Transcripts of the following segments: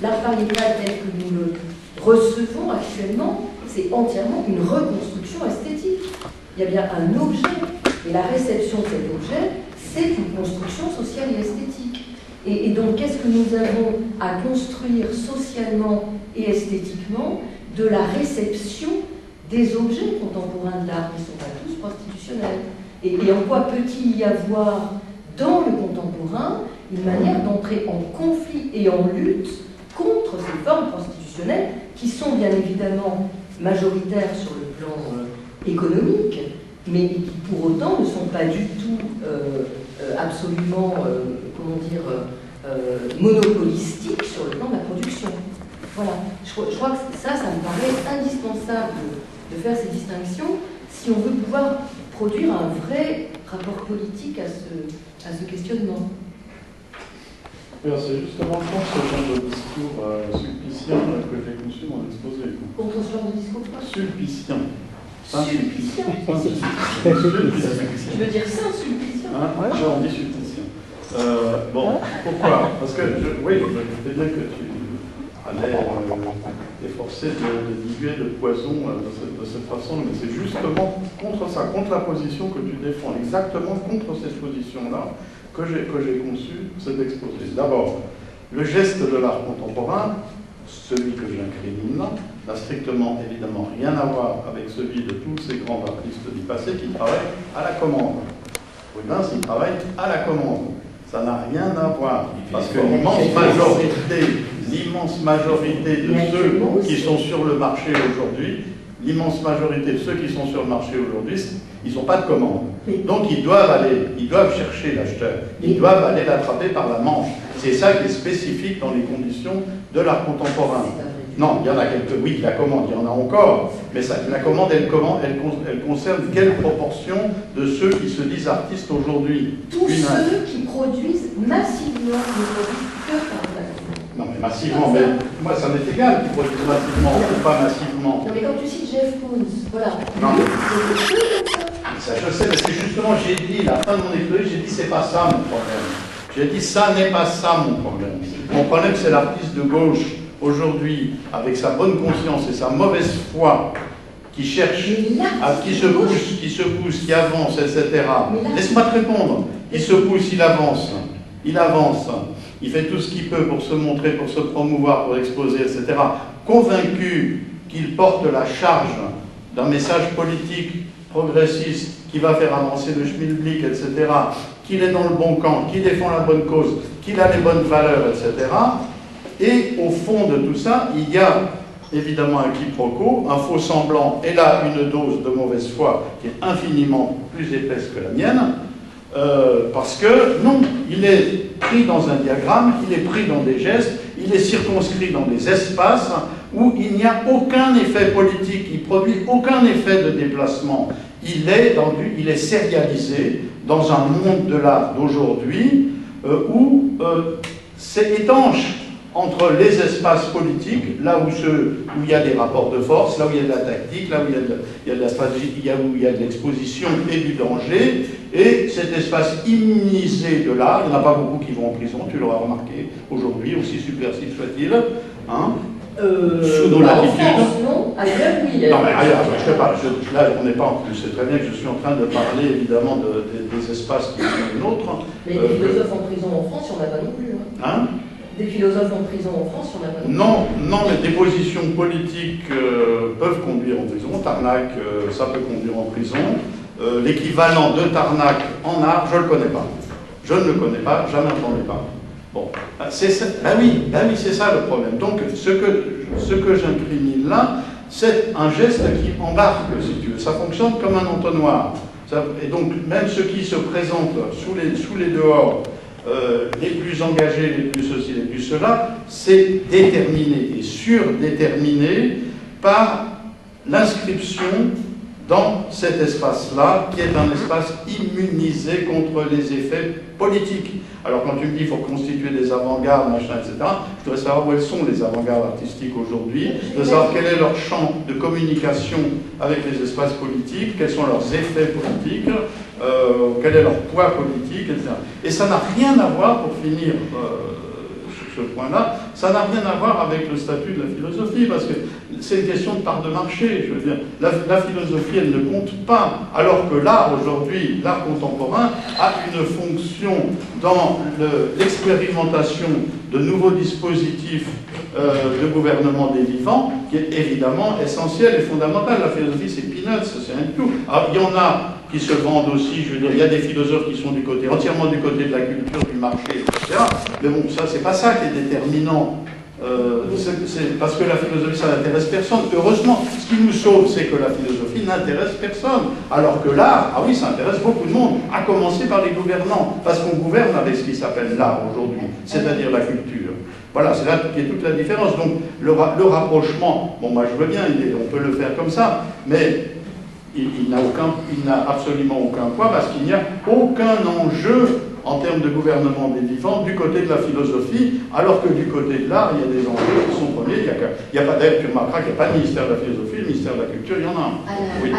L'art pariétal tel que nous le recevons actuellement, c'est entièrement une reconstruction esthétique. Il y a bien un objet, et la réception de cet objet, c'est une construction sociale et esthétique. Et donc, qu'est-ce que nous avons à construire socialement et esthétiquement de la réception des objets contemporains de l'art, qui ne sont pas tous prostitutionnels? Et en quoi peut-il y avoir dans le contemporain une manière d'entrer en conflit et en lutte contre ces formes prostitutionnelles qui sont bien évidemment majoritaires sur le plan économique, mais qui pour autant ne sont pas du tout absolument, monopolistiques sur le plan de la production. Voilà, je crois que ça me paraît indispensable de faire ces distinctions si on veut pouvoir produire un vrai rapport politique à ce questionnement. C'est justement contre ce genre de discours sulpicien que j'ai conçu mon exposé. Contre ce genre de discours quoi? Sulpicien. Sulpicien. Je veux dire ça, sulpicien. On dit sulpicien. Bon, pourquoi? Parce que, oui, je sais bien que tu allais t'efforcer de diluer le poison de cette façon, mais c'est justement contre ça, contre la position que tu défends, exactement contre cette position-là, que j'ai conçu cet exposé. D'abord, le geste de l'art contemporain, celui que j'incrimine, n'a strictement, évidemment, rien à voir avec celui de tous ces grands artistes du passé qui travaillent à la commande. Rubens, il travaille à la commande. Ça n'a rien à voir, parce que l'immense majorité de ceux qui sont sur le marché aujourd'hui, ils n'ont pas de commande. Donc ils doivent chercher l'acheteur, ils doivent aller l'attraper par la manche. C'est ça qui est spécifique dans les conditions de l'art contemporain. Non, il y en a quelques, oui, la commande, il y en a encore, mais la commande, elle concerne quelle proportion de ceux qui se disent artistes aujourd'hui? Tous ceux qui produisent massivement ne produisent que par la commande. Non, mais massivement, mais moi, ça m'est égal qu'ils produisent massivement ou pas massivement. Non, mais quand tu cites Jeff Koons, voilà. Non, ça, je sais, parce que justement, j'ai dit, la fin de mon exposé, j'ai dit, c'est pas ça mon problème. J'ai dit, ça n'est pas ça mon problème. Mon problème, c'est l'artiste de gauche, aujourd'hui, avec sa bonne conscience et sa mauvaise foi, qui cherche, qui se pousse, qui avance, etc. Laisse-moi te répondre. Il se pousse, il avance. Il fait tout ce qu'il peut pour se montrer, pour se promouvoir, pour exposer, etc. Convaincu qu'il porte la charge d'un message politique progressiste qui va faire avancer le schmilblick, etc., qu'il est dans le bon camp, qu'il défend la bonne cause, qu'il a les bonnes valeurs, etc. Et au fond de tout ça, il y a évidemment un quiproquo, un faux semblant, et là une dose de mauvaise foi qui est infiniment plus épaisse que la mienne, parce que non, il est pris dans un diagramme, il est pris dans des gestes, il est circonscrit dans des espaces où il n'y a aucun effet politique, il ne produit aucun effet de déplacement. Il est sérialisé dans un monde de l'art d'aujourd'hui où c'est étanche entre les espaces politiques, là où il y a des rapports de force, là où il y a de la tactique, là où il y a de la stratégie, où il y a de l'exposition et du danger, et cet espace immunisé de l'art, il n'y en a pas beaucoup qui vont en prison, tu l'auras remarqué aujourd'hui, aussi subversif soit-il, hein, sous nos latitudes. Non, ailleurs, oui. Non, mais ailleurs, je te parle, là, on n'est pas en plus, c'est très bien que je suis en train de parler, évidemment, des espaces qui sont les nôtres. Mais des philosophes en prison en France, il n'y en a pas non plus. Hein? Des philosophes en prison en France, il n'y en a pas. Non, mais des positions politiques peuvent conduire en prison. Tarnac, ça peut conduire en prison. L'équivalent de Tarnac en art, je ne le connais pas. Je ne le connais pas, jamais entendu parler. Bon, c'est ça. Oui, c'est ça le problème. Donc, ce que j'incrimine là, c'est un geste qui embarque, si tu veux. Ça fonctionne comme un entonnoir. Et donc, même ceux qui se présentent sous les dehors, les plus engagés, les plus ceci, les plus cela, c'est déterminé et surdéterminé par l'inscription dans cet espace-là, qui est un espace immunisé contre les effets politiques. Alors quand tu me dis qu'il faut constituer des avant-gardes, machin, etc., je voudrais savoir où elles sont les avant-gardes artistiques aujourd'hui, de savoir quel est leur champ de communication avec les espaces politiques, quels sont leurs effets politiques, quel est leur poids politique, etc. Et ça n'a rien à voir, pour finir ce point-là, ça n'a rien à voir avec le statut de la philosophie, parce que c'est une question de part de marché. Je veux dire, la philosophie, elle ne compte pas, alors que l'art, aujourd'hui, l'art contemporain, a une fonction dans l'expérimentation de nouveaux dispositifs de gouvernement des vivants, qui est évidemment essentielle et fondamentale. La philosophie, c'est peanuts, c'est rien du tout. Alors, il y en a qui se vendent aussi, je veux dire, il y a des philosophes qui sont entièrement du côté de la culture, du marché, etc. Mais bon, ça, c'est pas ça qui est déterminant. C'est parce que la philosophie, ça n'intéresse personne. Heureusement, ce qui nous sauve, c'est que la philosophie n'intéresse personne. Alors que l'art, ah oui, ça intéresse beaucoup de monde, à commencer par les gouvernants, parce qu'on gouverne avec ce qui s'appelle l'art aujourd'hui, c'est-à-dire la culture. Voilà, c'est là qui est toute la différence. Donc, le rapprochement, bon, moi je veux bien, on peut le faire comme ça, mais il n'a absolument aucun poids, parce qu'il n'y a aucun enjeu en termes de gouvernement des vivants du côté de la philosophie, alors que du côté de l'art, il y a des enjeux qui sont premiers. Il n'y a pas d'ailleurs, tu remarqueras qu'il n'y a pas de ministère de la philosophie, le ministère de la culture, il y en a un. Oui.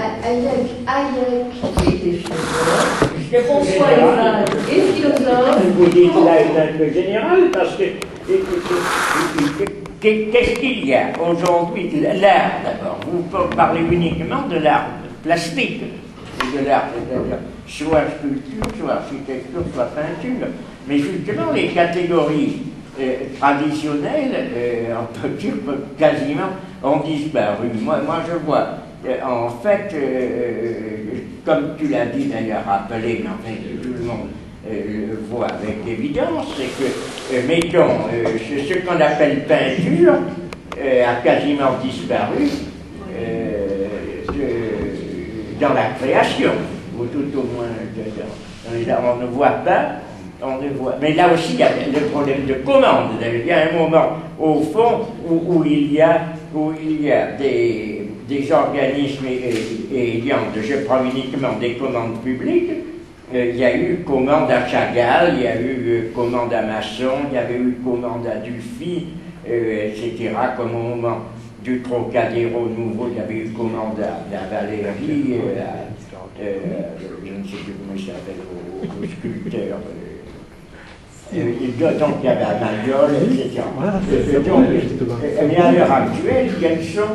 Hayek, qui était philosophe, François Evade est philosophe. Vous dites là un peu général, parce que qu'est-ce qu'il y a aujourd'hui? L'art, d'abord. Vous parlez uniquement de l'art plastique, de l'art, soit sculpture, soit architecture, soit peinture. Mais justement, les catégories traditionnelles, on peut dire quasiment, ont disparu. Moi je vois, en fait, comme tu l'as dit d'ailleurs, rappelé, mais enfin, tout le monde le voit avec évidence, c'est que, mettons, ce qu'on appelle peinture a quasiment disparu dans la création, ou tout au moins on ne voit pas, mais là aussi il y a le problème de commande. Il y a un moment au fond où il y a des organismes ayant, je prends uniquement des commandes publiques. Il y a eu commande à Chagall, il y a eu commande à Masson, il y avait eu commande à Dufy, etc. Comme au moment du Trocadéro nouveau, il y avait eu commande à Valéry, je ne sais plus comment il s'appelle, au sculpteur. Donc il y avait à Mayol, etc. Mais à l'heure actuelle, quels sont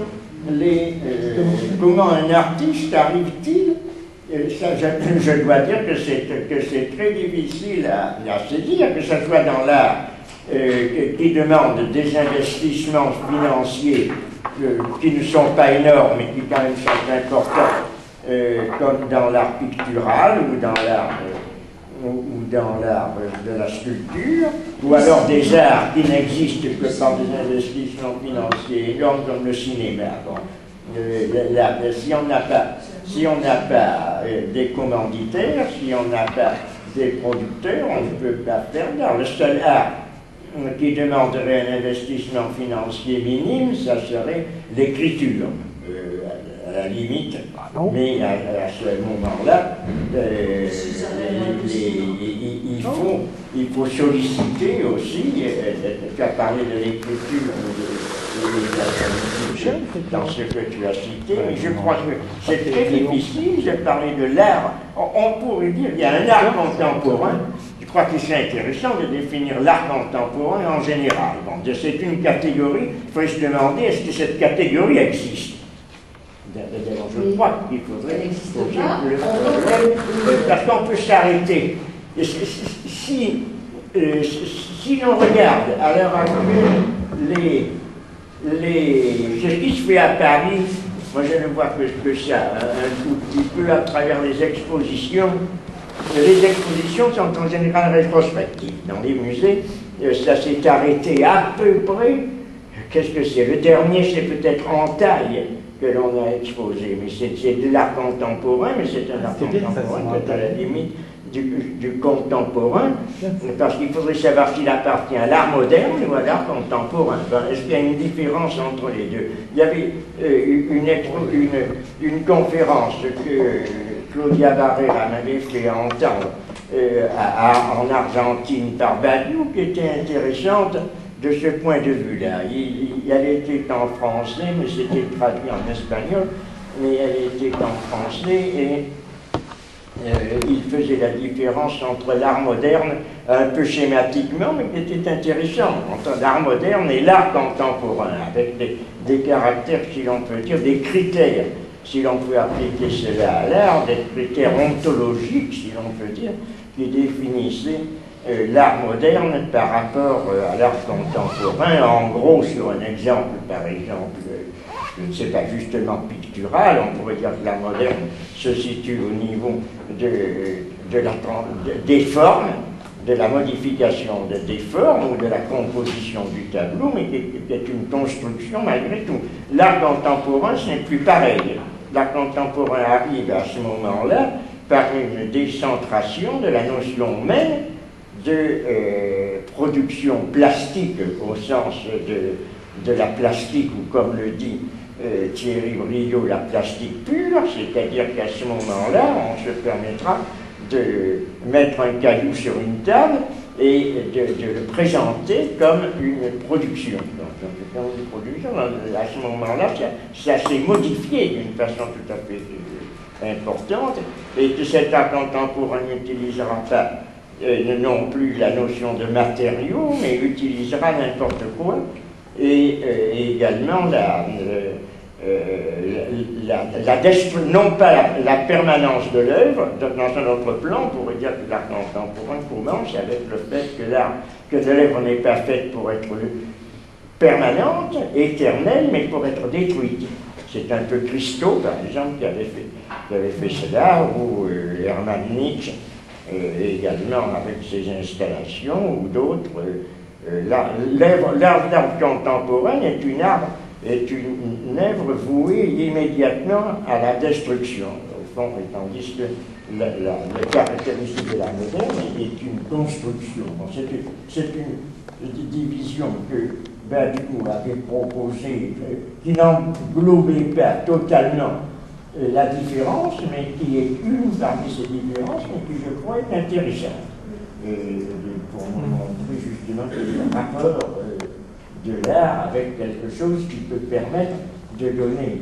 comment un artiste arrive-t-il? Ça, je dois dire que c'est très difficile à saisir, que ce soit dans l'art qui demande des investissements financiers qui ne sont pas énormes, mais qui quand même sont importants, comme dans l'art pictural ou dans l'art de la sculpture, ou alors des arts qui n'existent que par des investissements financiers énormes comme le cinéma. Bon. Si on n'a pas des commanditaires, si on n'a pas des producteurs, on ne peut pas faire d'art. Le seul art qui demanderait un investissement financier minime, ça serait l'écriture, à la limite. Mais à ce moment-là, il faut solliciter aussi, tu as parlé de l'écriture, dans ce que tu as cité, mais je crois que c'est très difficile de parler de l'art. On pourrait dire qu'il y a un art contemporain. Je crois que c'est intéressant de définir l'art contemporain en général. Bon, c'est une catégorie, il faut se demander est-ce que cette catégorie existe. Je crois qu'il faudrait parce qu'on peut s'arrêter. Si l'on regarde à l'heure actuelle ce qui se fait à Paris, moi je ne vois que ça, un tout petit peu à travers les expositions. Les expositions sont en général rétrospectives. Dans les musées, ça s'est arrêté à peu près. Qu'est-ce que c'est? Le dernier, c'est peut-être en taille que l'on a exposé, mais c'est de l'art contemporain, mais c'est un art contemporain peut-être à la limite du contemporain, parce qu'il faudrait savoir s'il appartient à l'art moderne ou à l'art contemporain. Est-ce qu'il y a une différence entre les deux? Il y avait une conférence que Claudia Barrera m'avait fait entendre en Argentine par Badiou, qui était intéressante de ce point de vue-là. Elle était en français, mais c'était traduit en espagnol, mais elle était en français, et il faisait la différence entre l'art moderne, un peu schématiquement, mais qui était intéressant, entre l'art moderne et l'art contemporain, avec des caractères, si l'on peut dire, des critères, si l'on peut appliquer cela à l'art, des critères ontologiques, si l'on peut dire, qui définissaient l'art moderne par rapport à l'art contemporain, en gros, sur un exemple, par exemple, je ne sais pas, justement pictural, on pourrait dire que l'art moderne se situe au niveau des formes, de la modification des formes ou de la composition du tableau, mais qui est une construction malgré tout. L'art contemporain, ce n'est plus pareil. L'art contemporain arrive à ce moment-là par une décentration de la notion même de production plastique au sens de la plastique, ou comme le dit Thierry Brillo, la plastique pure, c'est-à-dire qu'à ce moment-là, on se permettra de mettre un caillou sur une table et de le présenter comme une production. Donc, une production, à ce moment-là, ça s'est modifié d'une façon tout à fait importante, et que cet art contemporain n'utilisera pas non plus la notion de matériau, mais utilisera n'importe quoi, et également non pas la permanence de l'œuvre. Dans un autre plan, on pourrait dire que l'art contemporain commence avec le fait que l'œuvre n'est pas faite pour être permanente, éternelle, mais pour être détruite. C'est un peu Christo, par exemple, qui avait fait cela, ou Hermann Nietzsche, également avec ses installations, ou d'autres. L'art contemporain est une œuvre vouée immédiatement à la destruction, au fond, tandis que le caractéristique de l'art moderne est une construction. Bon, c'est une division que Badiou avait proposée, qui n'englobait pas totalement la différence, mais qui est une parmi ces différences, mais qui, je crois, est intéressante. Pour nous montrer justement le rapport de l'art avec quelque chose qui peut permettre de donner,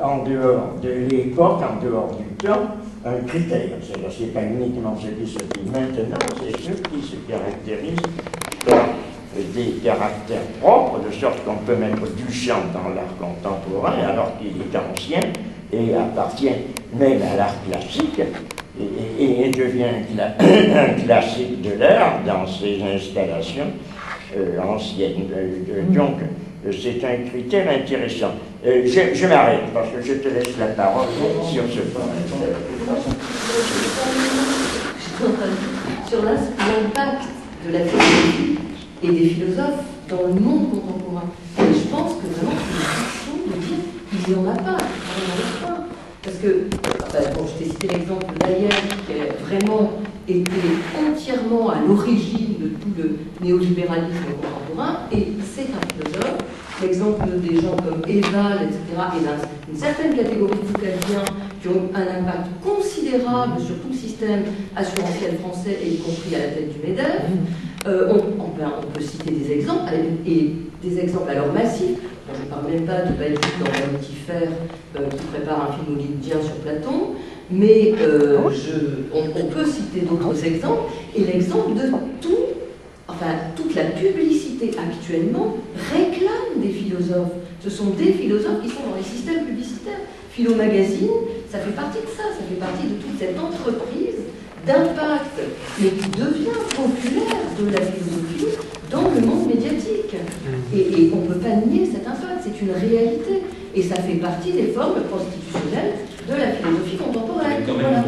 en dehors de l'époque, en dehors du temps, un critère. Ce n'est pas uniquement ce qui se dit maintenant, c'est ce qui se caractérise par des caractères propres, de sorte qu'on peut mettre Duchamp dans l'art contemporain, alors qu'il est ancien et appartient même à l'art classique, et devient un classique de l'art dans ses installations anciennes. Donc, c'est un critère intéressant. Je m'arrête parce que je te laisse la parole sur ce point. Sur l'impact de la philosophie et des philosophes dans le monde contemporain. Et je pense que vraiment, c'est une question de dire qu'il n'y en a pas, parce que, bon, je t'ai cité l'exemple d'Ayer, qui a vraiment été entièrement à l'origine de tout le néolibéralisme contemporain, et c'est un philosophe. L'exemple des gens comme Eval, etc., et une certaine catégorie de Foucauldiens qui ont un impact considérable sur tout le système assurantiel français, et y compris à la tête du MEDEF. On peut citer des exemples, et des exemples alors massifs. Bon, je ne parle même pas de Badiou dans Vanity Fair qui prépare un film hollywoodien sur Platon, mais on peut citer d'autres exemples, et l'exemple de toute la publicité actuellement réclame des philosophes. Ce sont des philosophes qui sont dans les systèmes publicitaires. Philo Magazine, ça fait partie de ça, ça fait partie de toute cette entreprise d'impact, mais qui devient populaire de la philosophie dans le monde médiatique. Et on ne peut pas nier cet impact, c'est une réalité. Et ça fait partie des formes constitutionnelles de la philosophie contemporaine. Avec quand même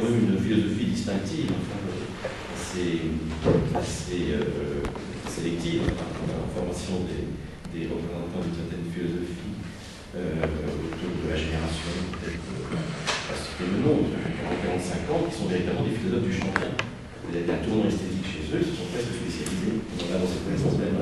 une philosophie distinctive, assez sélective, en formation des représentants d'une certaine philosophie autour de la génération, peut-être, parce que le nombre en 45 ans, qui sont véritablement des philosophes du champion. Il y a un tournant esthétique chez eux, ils se sont presque spécialisés dans cette connaissance même.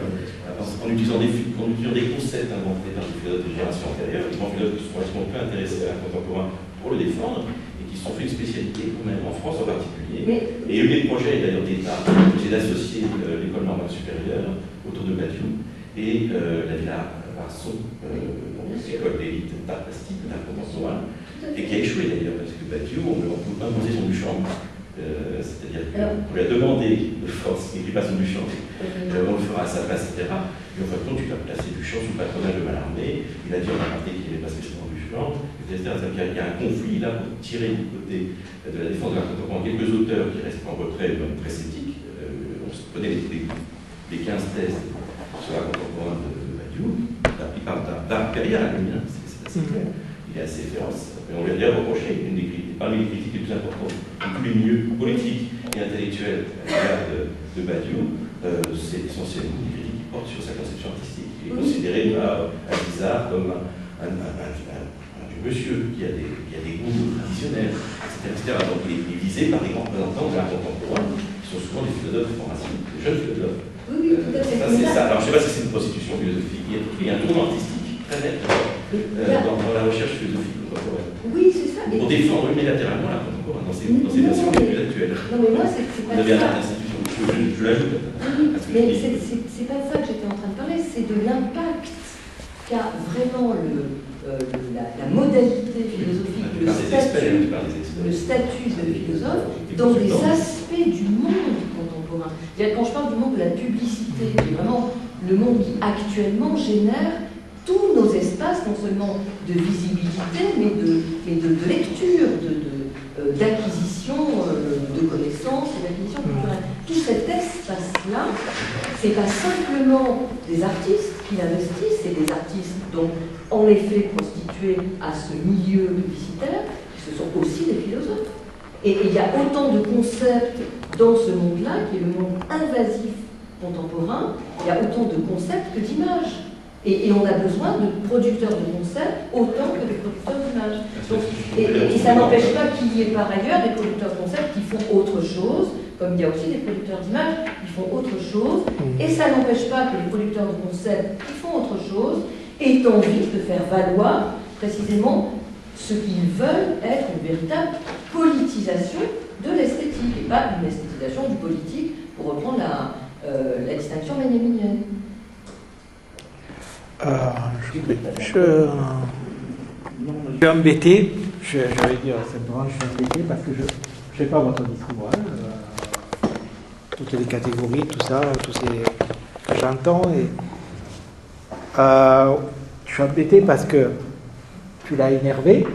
En utilisant des concepts inventés par des philosophes de génération antérieure, les grands philosophes qui sont relativement peu intéressés à l'art contemporain pour le défendre, et qui se sont fait une spécialité, même en France en particulier. Et il y a eu des projets d'ailleurs d'État, c'est d'associer l'école normale supérieure autour de Badiou et la Villa par son école d'élite d'art plastique, d'art contemporain, et qui a échoué d'ailleurs, parce que Badiou, on peut imposer son Duchamp. C'est-à-dire qu'on lui a demandé de force, il n'écrit pas son Duchamp, on le fera à sa place, etc. Et en fin de compte, il a placé Duchamp sous le patronage de Mallarmé, il a dit en aparté qu'il n'aimait pas spécialement Duchamp, etc. Il y a un conflit là pour tirer du côté de la défense de l'art contemporain quelques auteurs qui restent en retrait, très sceptiques. On se connaît les 15 thèses sur l'art contemporain de Badiou, la plupart d'art impérial, c'est assez clair. Il est assez féroce. Et on lui a déjà reproché, parmi les critiques les plus importantes de tous les milieux politiques et intellectuels à l'égard de Badiou, c'est essentiellement des critiques qui portent sur sa conception artistique. Il est considéré par Alizard comme un monsieur qui a des goûts traditionnels, etc. Donc il est visé par des grands représentants de l'art contemporain, qui sont souvent des philosophes de formation, des jeunes philosophes. Oui, tout à fait. Ça, c'est ça. Alors je ne sais pas si c'est une prostitution philosophique, il y a un tournant artistique très net dans la recherche philosophique contemporaine. Oui, c'est ça. Pour défendre unilatéralement l'art contemporain dans ses versions les plus actuelles. Non, mais moi, c'est pas Vous avez ça. une institution, je l'ajoute. Mais c'est pas ça que j'étais en train de parler, c'est de l'impact qu'a vraiment la modalité philosophique, le statut de philosophe dans des aspects du monde contemporain. Quand je parle du monde de la publicité, c'est vraiment le monde qui actuellement génère tous nos espaces, non seulement de visibilité, mais de lecture, d'acquisition de connaissances et d'acquisition culturelle. Tout cet espace-là, c'est pas simplement des artistes qui l'investissent, c'est des artistes donc en effet constitués à ce milieu publicitaire, ce sont aussi des philosophes. Et il y a autant de concepts dans ce monde-là, qui est le monde invasif contemporain, il y a autant de concepts que d'images. Et on a besoin de producteurs de concepts autant que de producteurs d'images. Et ça n'empêche pas qu'il y ait par ailleurs des producteurs de concepts qui font autre chose, comme il y a aussi des producteurs d'images qui font autre chose, et ça n'empêche pas que les producteurs de concepts qui font autre chose aient envie de faire valoir précisément ce qu'ils veulent être une véritable politisation de l'esthétique, et pas une esthétisation du politique, pour reprendre la distinction benjaminienne. Je suis embêté, je vais dire simplement, je suis embêté parce que je ne fais pas votre discours. Toutes les catégories, tout ça, tous ces que j'entends. Et, je suis embêté parce que tu l'as énervé.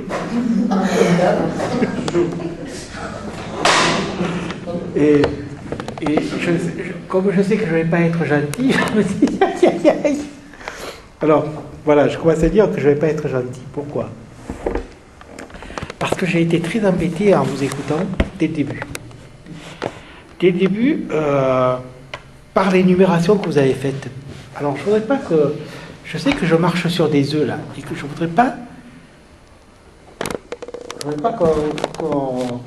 Et comme je sais que je ne vais pas être gentil, je me dis aïe aïe aïe. Alors, voilà, je commence à dire que je ne vais pas être gentil. Pourquoi ? Parce que j'ai été très embêté en vous écoutant dès le début. Dès le début, par l'énumération que vous avez faite. Alors, je ne voudrais pas que... Je sais que je marche sur des œufs, là, et que je ne voudrais pas... Je ne voudrais pas qu'on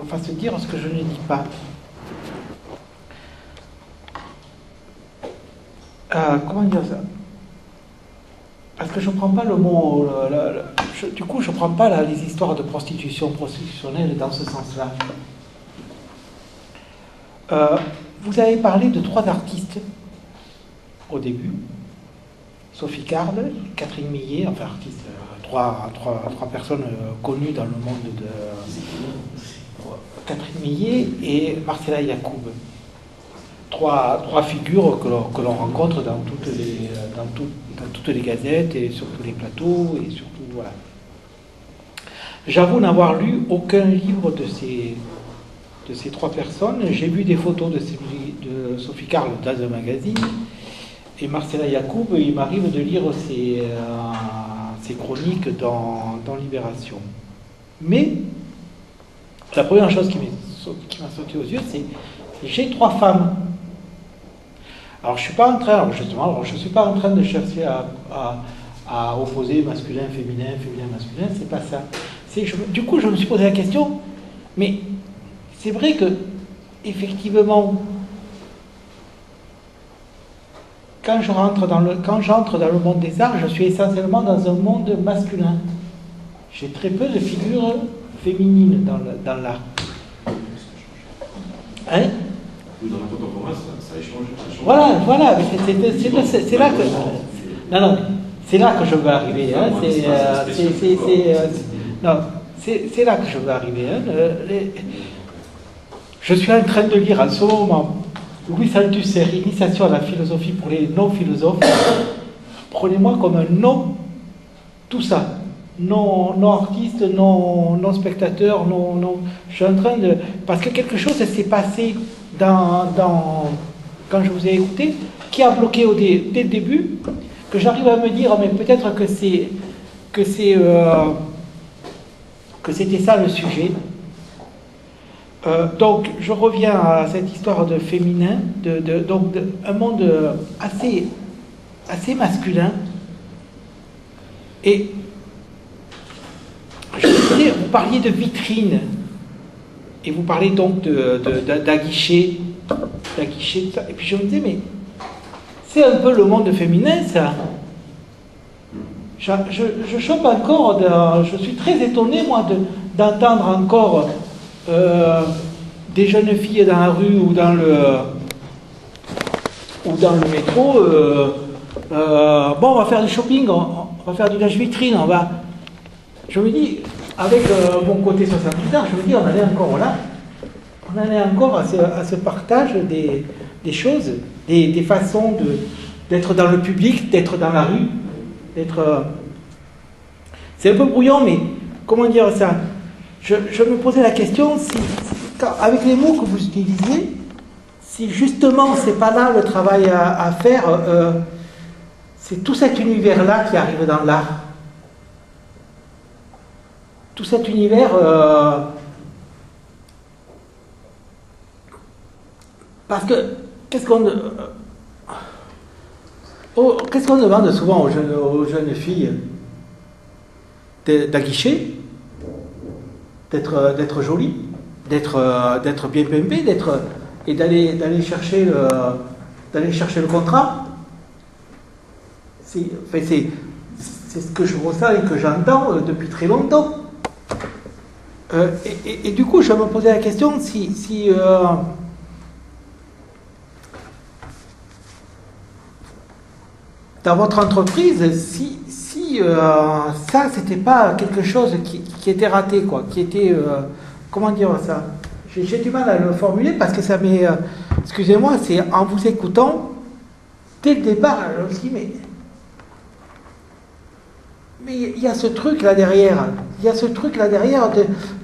fasse dire ce que je ne dis pas. Comment dire ça? Parce que je ne prends pas le mot... du coup, je ne prends pas les histoires de prostitution prostitutionnelle dans ce sens-là. Vous avez parlé de 3 artistes au début. Sophie Card, Catherine Millet, enfin artistes, trois personnes connues dans le monde de... Catherine Millet et Marcella Yacoub. Trois figures que l'on rencontre dans toutes les gazettes et sur tous les plateaux et surtout voilà. J'avoue n'avoir lu aucun livre de ces 3 personnes. J'ai vu des photos de Sophie Carle dans un magazine et Marcella Yacoub, il m'arrive de lire ses chroniques dans Libération. Mais la première chose qui m'a sauté aux yeux, c'est j'ai 3 femmes. Alors je suis pas en train, justement, je suis pas en train de chercher à opposer masculin, féminin, masculin, c'est pas ça. Du coup, je me suis posé la question, mais c'est vrai que effectivement, quand j'entre dans le monde des arts, je suis essentiellement dans un monde masculin. J'ai très peu de figures féminines dans l'art. Hein? Dans le contemporain, ça Voilà, c'est là que... Non, c'est là que je veux arriver. Hein. C'est là que je veux arriver. Hein. Je suis en train de lire en ce moment Louis Althusser, Initiation à la philosophie pour les non-philosophes. Prenez-moi comme un non, tout ça. Non artiste, non spectateur, non. Je suis en train de... Parce que quelque chose s'est passé quand je vous ai écouté, qui a bloqué dès le début, que j'arrive à me dire, mais peut-être que c'était ça le sujet. Donc, je reviens à cette histoire de féminin, donc un monde assez masculin. Et je disais, vous parliez de vitrine, et vous parlez donc d'aguichet, et puis je me disais, mais c'est un peu le monde féminin, ça. Je chope encore, je suis très étonné, moi, d'entendre encore des jeunes filles dans la rue ou dans le métro. Bon, on va faire du shopping, on va faire du lèche-vitrine, je me dis, avec mon côté 68 ans, je me dis, on en est encore là. On en est encore à ce partage des choses, des façons d'être dans le public, d'être dans la rue, c'est un peu brouillon, mais comment dire ça? Je me posais la question, avec les mots que vous utilisez, si justement c'est pas là le travail à faire, c'est tout cet univers-là qui arrive dans l'art. Tout cet univers... parce que, qu'est-ce qu'on demande souvent aux jeunes filles? D'aguicher, d'être jolie, d'être bien pimpée, et d'aller chercher le contrat. C'est ce que je ressens et que j'entends depuis très longtemps. Et du coup, je me posais la question si dans votre entreprise, si ça, c'était pas quelque chose qui était raté, quoi, qui était, comment dire ça? J'ai du mal à le formuler parce que ça m'est, excusez-moi, c'est en vous écoutant, dès le départ, je me suis dit, mais il y a ce truc là derrière,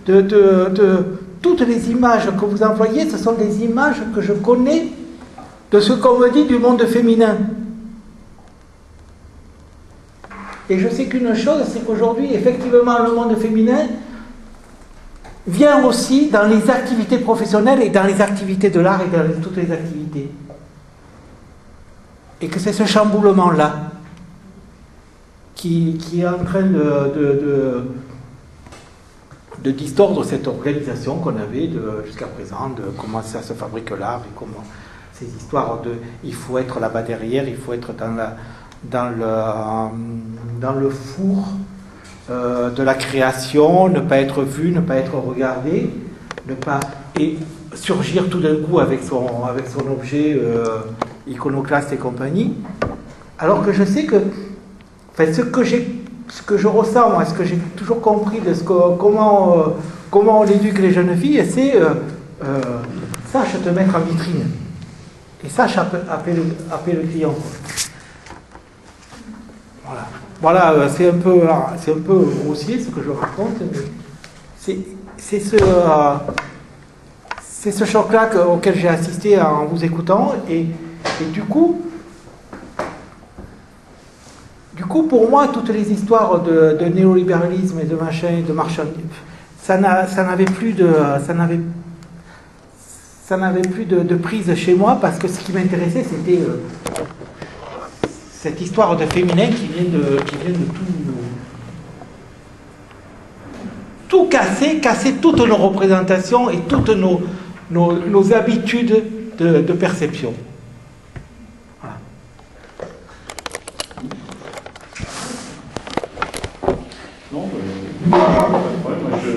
de toutes les images que vous employez, ce sont des images que je connais de ce qu'on me dit du monde féminin. Et je sais qu'une chose, c'est qu'aujourd'hui, effectivement, le monde féminin vient aussi dans les activités professionnelles et dans les activités de l'art et dans toutes les activités. Et que c'est ce chamboulement-là qui est en train de distordre cette organisation qu'on avait jusqu'à présent, de comment ça se fabrique l'art et comment ces histoires il faut être là-bas derrière, il faut être dans le four de la création, ne pas être vu, ne pas être regardé, et surgir tout d'un coup avec son objet iconoclaste et compagnie. Alors que je sais que, enfin, ce que je ressens, moi, ce que j'ai toujours compris de comment on éduque les jeunes filles, c'est sache te mettre en vitrine et sache appeler le client. Voilà, c'est un peu grossier ce que je raconte, mais c'est ce choc-là auquel j'ai assisté en vous écoutant, et du coup, pour moi, toutes les histoires de néolibéralisme et de machin, de marchandisme, ça n'avait plus de prise chez moi, parce que ce qui m'intéressait, c'était cette histoire de féminin qui vient de tout casser toutes nos représentations et toutes nos habitudes de perception. Voilà. Non, je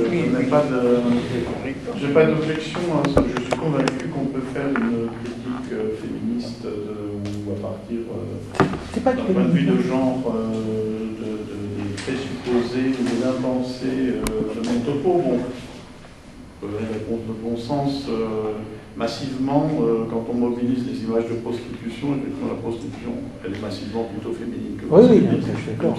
n'ai pas d'objection. Je suis convaincu qu'on peut faire une critique politique féministe ou à partir d'un point de vue de genre, des présupposés ou des impensés de mon topo. Bon, je peux répondre de bon sens. Massivement, quand on mobilise les images de prostitution, effectivement, la prostitution, elle est massivement plutôt féminine que masculine, même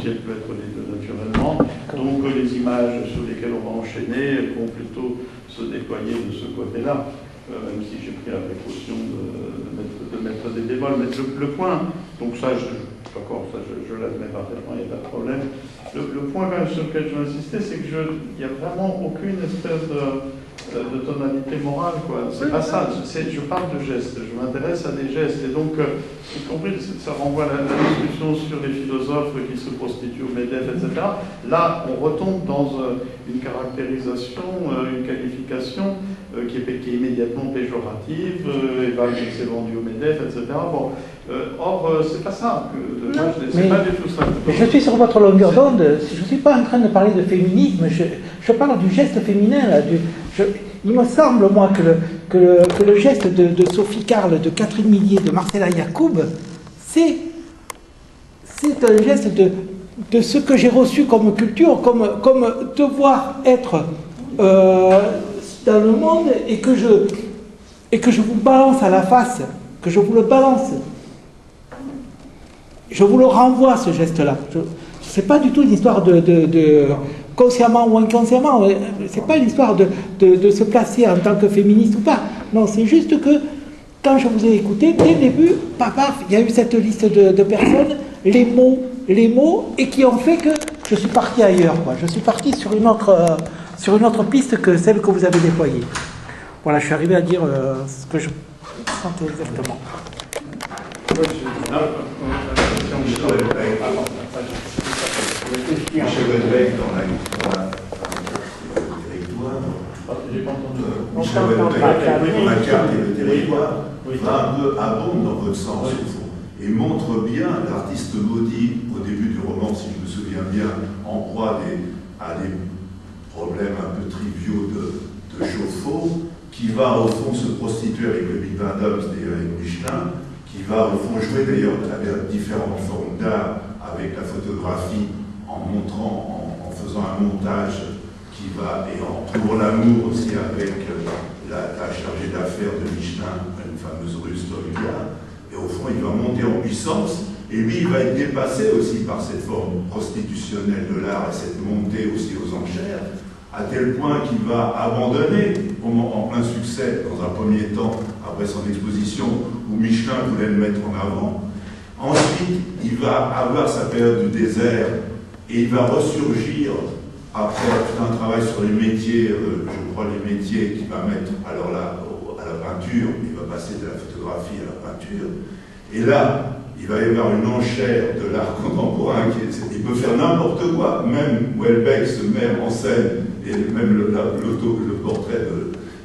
si elle peut être les deux naturellement. Donc les images sur lesquelles on va enchaîner, elles vont plutôt se déployer de ce côté-là, même si j'ai pris la précaution de mettre des bémols. Mais le point, donc ça, je l'admets parfaitement, il n'y a pas de problème. Le point quand même sur lequel je veux insister, c'est qu'il n'y a vraiment aucune espèce de tonalité morale, quoi. C'est pas ça. Je parle de gestes. Je m'intéresse à des gestes. Et donc, y compris, ça renvoie à la discussion sur les philosophes qui se prostituent au MEDEF, etc. Là, on retombe dans une caractérisation, une qualification qui est immédiatement péjorative. Eva s'est vendue au MEDEF, etc. Bon, or, c'est pas ça. C'est pas du tout ça. Je suis sur votre longueur d'onde. Je ne suis pas en train de parler de féminisme. Je parle du geste féminin. Là, il me semble, moi, que le geste de Sophie Carle, de Catherine Millier, de Marcella Yacoub, c'est un geste de ce que j'ai reçu comme culture, comme devoir être dans le monde et que je vous balance à la face, que je vous le balance. Je vous le renvoie, ce geste-là. Ce n'est pas du tout une histoire de consciemment ou inconsciemment. Ce n'est pas une histoire de se placer en tant que féministe ou pas. Non, c'est juste que quand je vous ai écouté, dès le début, paf, il y a eu cette liste de personnes, les mots, et qui ont fait que je suis parti ailleurs, quoi. Je suis parti sur une autre piste que celle que vous avez déployée. Voilà, je suis arrivé à dire ce que je sentais exactement. Michel Houellebecq, dans la carte et le territoire, va un peu abonde dans votre sens, au fond, et montre bien l'artiste maudit, au début du roman, si je me souviens bien, en proie à des problèmes un peu triviaux de chauffe-eau, qui va au fond se prostituer avec le Big Band Hobbs et avec Michelin, qui va au fond jouer d'ailleurs avec différentes formes d'art, avec la photographie, en faisant un montage qui va, et en trouvant l'amour aussi avec la chargée d'affaires de Michelin, une fameuse russe Olga, et au fond il va monter en puissance, et lui il va être dépassé aussi par cette forme prostitutionnelle de l'art et cette montée aussi aux enchères, à tel point qu'il va abandonner en plein succès, dans un premier temps, après son exposition, où Michelin voulait le mettre en avant. Ensuite, il va avoir sa période du désert, et il va ressurgir après tout un travail sur les métiers, je crois les métiers qu'il va mettre alors là à la peinture, il va passer de la photographie à la peinture, et là il va y avoir une enchère de l'art contemporain, il peut faire n'importe quoi, même Houellebecq se met en scène, et même le portrait,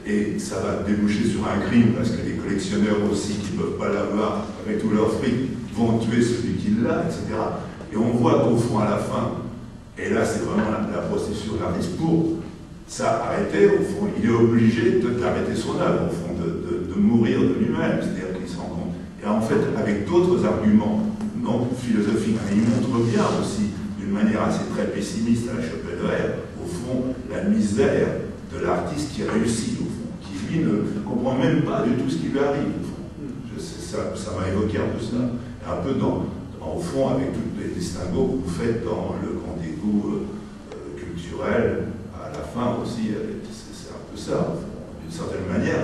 et ça va déboucher sur un crime, parce que les collectionneurs aussi qui ne peuvent pas l'avoir avec tout leur fric vont tuer celui qui l'a, etc. Et on voit qu'au fond, à la fin, et là c'est vraiment la prostitution de l'artiste, pour ça arrêter, au fond, il est obligé d'arrêter son œuvre, au fond, de mourir de lui-même, c'est-à-dire qu'il se rend compte. Et en fait, avec d'autres arguments non philosophiques, mais il montre bien aussi, d'une manière assez très pessimiste à la Schopenhauer, au fond, la misère de l'artiste qui réussit, au fond, qui lui ne comprend même pas du tout ce qui lui arrive, au fond. Ça m'a évoqué un peu ça, un peu au fond, avec tous les distinguos que vous faites dans le grand dégoût culturel, à la fin aussi, c'est un peu ça. D'une certaine manière,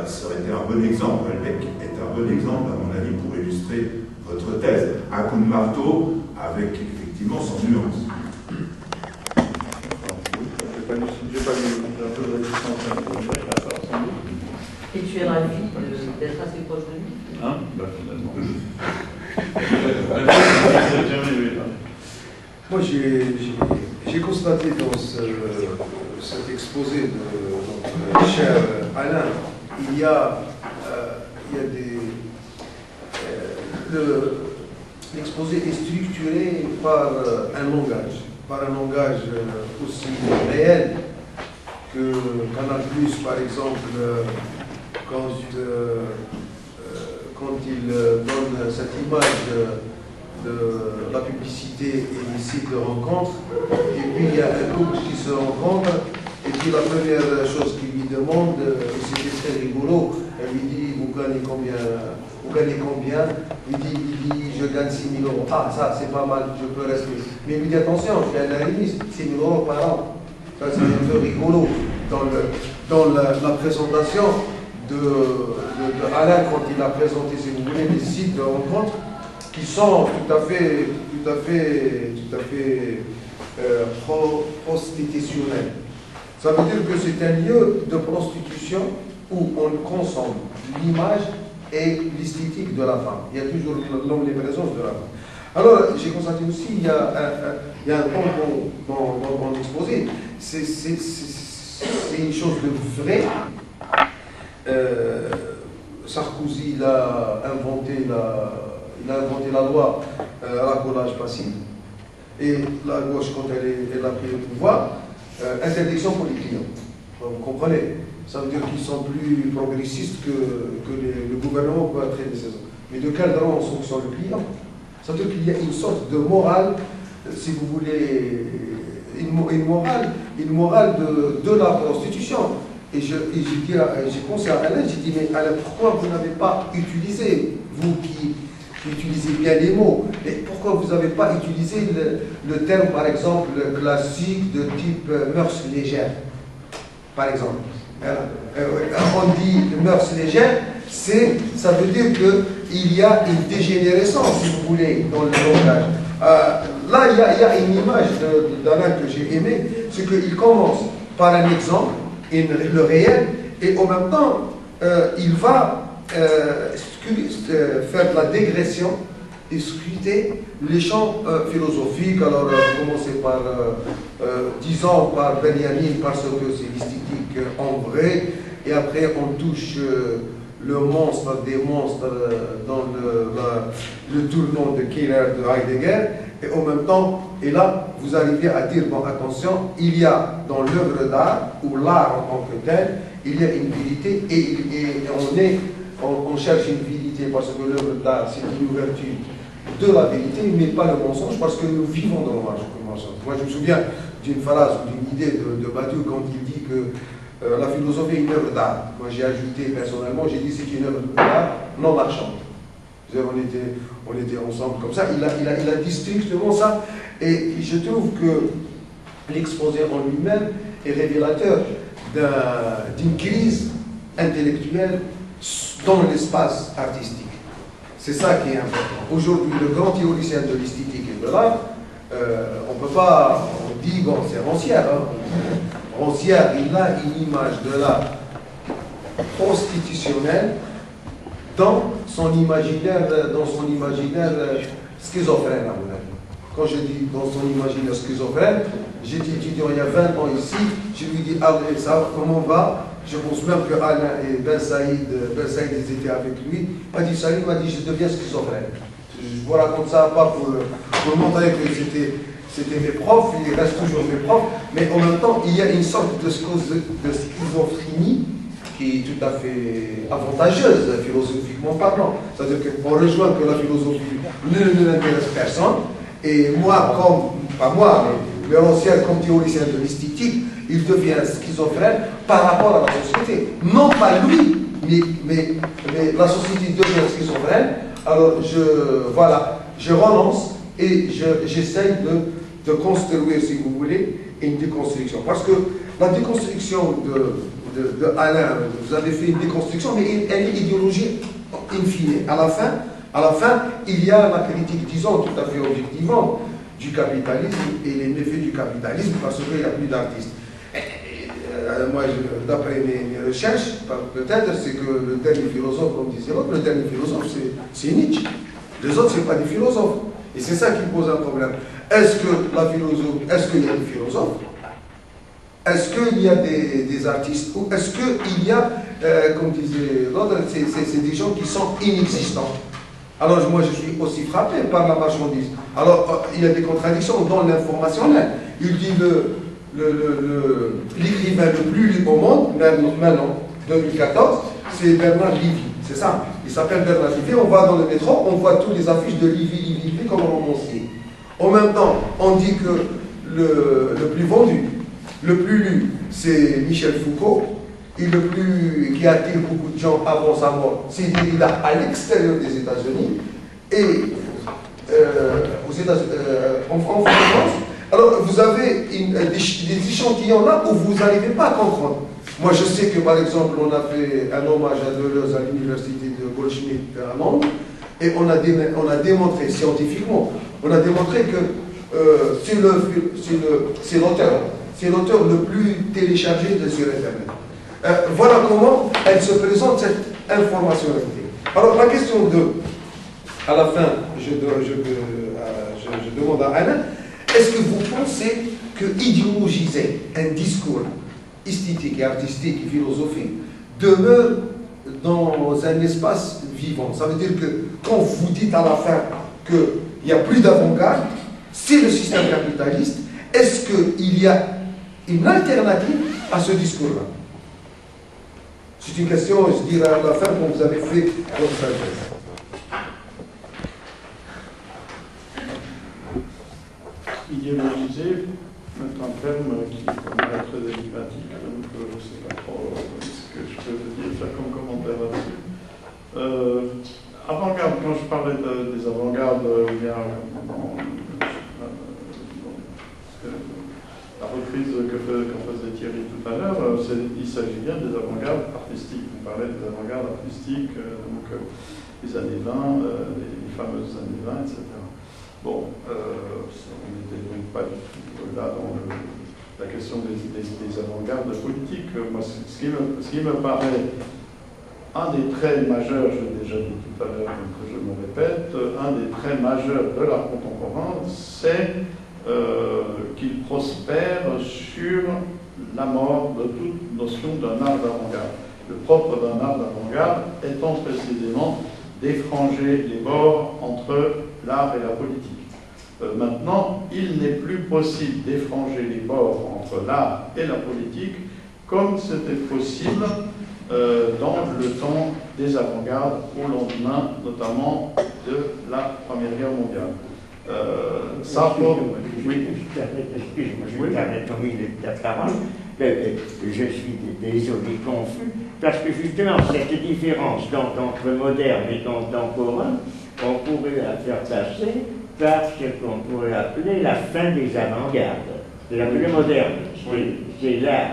ça aurait été un bon exemple. Houellebecq est un bon exemple, à mon avis, pour illustrer votre thèse. Un coup de marteau avec effectivement son nuance. J'ai pas lu un peu de résistance à ça, sans doute. Et tu es ravi d'être assez proche de lui? Hein? Bah, finalement. Moi, j'ai constaté dans cet exposé de notre cher Alain, il y a l'exposé est structuré par un langage aussi réel que Canal+, par exemple, quand quand il donne cette image de la publicité et des sites de rencontres, et puis il y a un couple qui se rencontre, et puis la première chose qu'il lui demande, et c'était très rigolo, elle lui dit, vous gagnez combien? Il dit, je gagne 6 000 euros. Ah, ça, c'est pas mal, je peux rester. Mais il lui dit, attention, je gagne la remise, 6 000 euros par an. Ça, c'est un peu rigolo. Dans la présentation de Alain, quand il a présenté, si vous voulez, les sites de rencontres, qui sont tout à fait prostitutionnels. Ça veut dire que c'est un lieu de prostitution où on consomme l'image et l'esthétique de la femme. Il y a toujours l'omniprésence de la femme. Alors, j'ai constaté aussi, il y a un point dans mon exposé, c'est une chose de vrai. Sarkozy il a inventé la loi racolage passif. Et la gauche, quand elle a pris le pouvoir, interdiction pour les clients. Vous comprenez? Ça veut dire qu'ils sont plus progressistes que le gouvernement peut traiter ces hommes. Mais de quel droit on sanctionne le client? Ça veut dire qu'il y a une sorte de morale, si vous voulez, une morale de la prostitution. Et j'ai pensé à Alain, j'ai dit, mais Alain, pourquoi vous n'avez pas utilisé, vous qui utilisez bien les mots, mais pourquoi vous n'avez pas utilisé le terme, par exemple, classique de type mœurs légères, par exemple? On dit mœurs légères, ça veut dire qu'il y a une dégénérescence, si vous voulez, dans le langage. Là, il y a une image d'Alain que j'ai aimée, c'est qu'il commence par un exemple, le réel, et en même temps, il va faire de la dégression et scruter les champs philosophiques. Alors, commencer par, disons, par Benjamin, parce que c'est l'esthétique en vrai, et après on touche le monstre des monstres dans le tournant de Keller de Heidegger, et en même temps, et là, vous arrivez à dire, bon, attention, il y a dans l'œuvre d'art, ou l'art en tant que tel, il y a une vérité, et on cherche une vérité, parce que l'œuvre d'art, c'est une ouverture de la vérité, mais pas le mensonge, parce que nous vivons dans le mensonge. Moi, je me souviens d'une phrase, d'une idée de Badiou, quand il dit que la philosophie est une œuvre d'art. Moi, j'ai ajouté personnellement, j'ai dit c'est une œuvre d'art non marchande. On était ensemble comme ça. Il a dit strictement ça. Et je trouve que l'exposé en lui-même est révélateur d'une crise intellectuelle dans l'espace artistique. C'est ça qui est important. Aujourd'hui, le grand théoricien de l'esthétique et de l'art, on ne peut pas, on dit, bon, c'est Rancière. Rancière, il a une image de l'art constitutionnel dans son imaginaire schizophrène, à mon avis. Quand je dis dans son imaginaire schizophrène, j'étais étudiant il y a 20 ans ici, je lui dis, ah, ça, comment on va? Je pense même que Alain et Ben Saïd, ils étaient avec lui. Il m'a dit, Saïd m'a dit, je deviens schizophrène. Je vous raconte ça pas pour montrer que c'était mes profs, ils restent toujours mes profs, mais en même temps, il y a une sorte de schizophrénie qui est tout à fait avantageuse, philosophiquement parlant. C'est-à-dire qu'on rejoint que la philosophie ne n'intéresse personne, et moi, pas moi, mais l'ancien comme théoricien de l'esthétique, il devient schizophrène par rapport à la société. Non pas lui, mais la société devient schizophrène. Alors je renonce et j'essaye de construire, si vous voulez, une déconstruction. Parce que la déconstruction de Alain, vous avez fait une déconstruction, mais elle est idéologique in fine. À la fin, il y a la critique, disons, tout à fait objectivement, du capitalisme et les méfaits du capitalisme, parce qu'il n'y a plus d'artistes. Moi, d'après mes recherches, peut-être, c'est que le dernier philosophe, comme disait l'autre, le dernier philosophe, c'est Nietzsche. Les autres, ce n'est pas des philosophes. Et c'est ça qui pose un problème. Est-ce qu'il y a des philosophes? Est-ce qu'il y a des artistes? Ou est-ce qu'il y a, comme disait l'autre, c'est des gens qui sont inexistants? Alors moi, je suis aussi frappé par la marchandise. Alors, il y a des contradictions dans l'informationnel. Il dit l'écrivain le plus libre au monde, maintenant, 2014, c'est Bernard Lévy. C'est ça. Il s'appelle Bernard Livy. On va dans le métro, on voit tous les affiches de Livy comme romancier. En même temps, on dit que le plus vendu, le plus lu, c'est Michel Foucault. Et le plus qui attire beaucoup de gens avant sa mort, c'est Derrida à l'extérieur des États-Unis. Et en France, alors vous avez des échantillons là où vous n'arrivez pas à comprendre. Moi, je sais que par exemple, on a fait un hommage à Deleuze à l'université de Goldschmidt à Londres, et on a démontré scientifiquement, on a démontré que c'est l'auteur le plus téléchargé sur Internet. Voilà comment elle se présente, cette informationnalité. Alors, la question 2, à la fin, je demande à Alain, est-ce que vous pensez que idéologiser un discours esthétique et artistique et philosophique demeure dans un espace vivant? Ça veut dire que quand vous dites à la fin qu'il n'y a plus d'avant-garde, c'est le système capitaliste, est-ce qu'il y a une alternative à ce discours-là? C'est une question, je dirais à la fin, quand vous avez fait votre synthèse. Idéologiser est un terme qui est très énigmatique, donc je ne sais pas trop ce que je peux dire, faire comme commentaire là-dessus. Avant-garde, quand je parlais des avant-gardes, il y a la reprise qu'en faisait Thierry tout à l'heure, il s'agit bien des avant-gardes artistiques. On parlait des avant-gardes artistiques, donc les années 20, les fameuses années 20, etc. Bon, on n'était donc pas du tout là dans la question des avant-gardes politiques. Moi, ce qui me paraît un des traits majeurs, je l'ai déjà dit tout à l'heure, donc je me répète, un des traits majeurs de l'art contemporain, c'est qu'il prospère sur la mort de toute notion d'un art d'avant-garde. Le propre d'un art d'avant-garde étant précisément d'effranger les bords entre l'art et la politique. Maintenant, il n'est plus possible d'effranger les bords entre l'art et la politique comme c'était possible dans le temps des avant-gardes au lendemain, notamment de la Première Guerre mondiale. Ça pour... Oui. Excuse-moi, je me permets de tomber la parole. Je suis désolé, confus, parce que justement, cette différence entre moderne et contemporain, on pourrait la faire passer par ce qu'on pourrait appeler la fin des avant-gardes. C'est l'appeler moderne. C'est l'art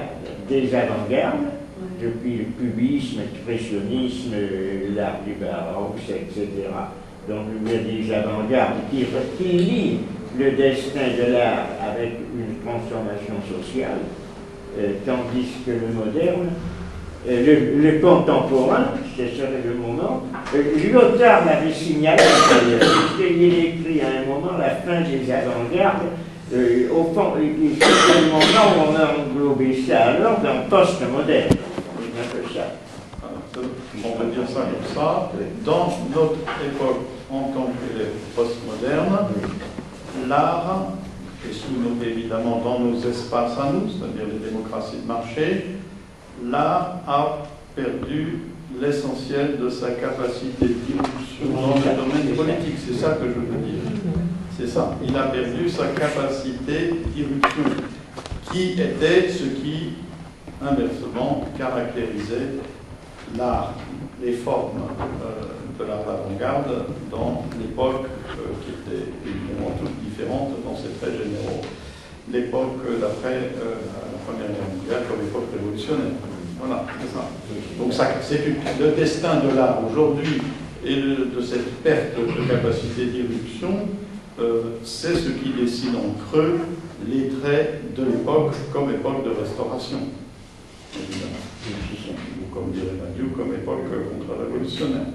des avant-gardes, depuis le cubisme, l'expressionnisme, l'art du baroque, etc. Donc il y a des avant-gardes qui lient le destin de l'art avec une transformation sociale, tandis que le moderne, le contemporain, ce serait le moment. Lyotard l'avait signalé d'ailleurs, il écrit à un moment la fin des avant-gardes. Au fond, c'est le moment où on a englobé ça alors dans post-moderne. C'est un peu ça. On va dire ça comme ça. Dans notre époque, en tant qu'élève postmoderne, l'art, et sous-noté évidemment dans nos espaces à nous, c'est-à-dire les démocraties de marché, l'art a perdu l'essentiel de sa capacité d'irruption dans le domaine politique. C'est ça que je veux dire. C'est ça. Il a perdu sa capacité d'irruption, qui était ce qui, inversement, caractérisait l'art, les formes de l'art d'avant-garde dans l'époque qui était évidemment toute différente dans ses traits généraux. L'époque d'après la Première Guerre mondiale comme époque révolutionnaire. Voilà, c'est ça. Donc ça, c'est le destin de l'art aujourd'hui et de cette perte de capacité d'irruption, c'est ce qui dessine en creux les traits de l'époque comme époque de restauration, évidemment. Ou comme dirait Badiou, comme époque contre-révolutionnaire.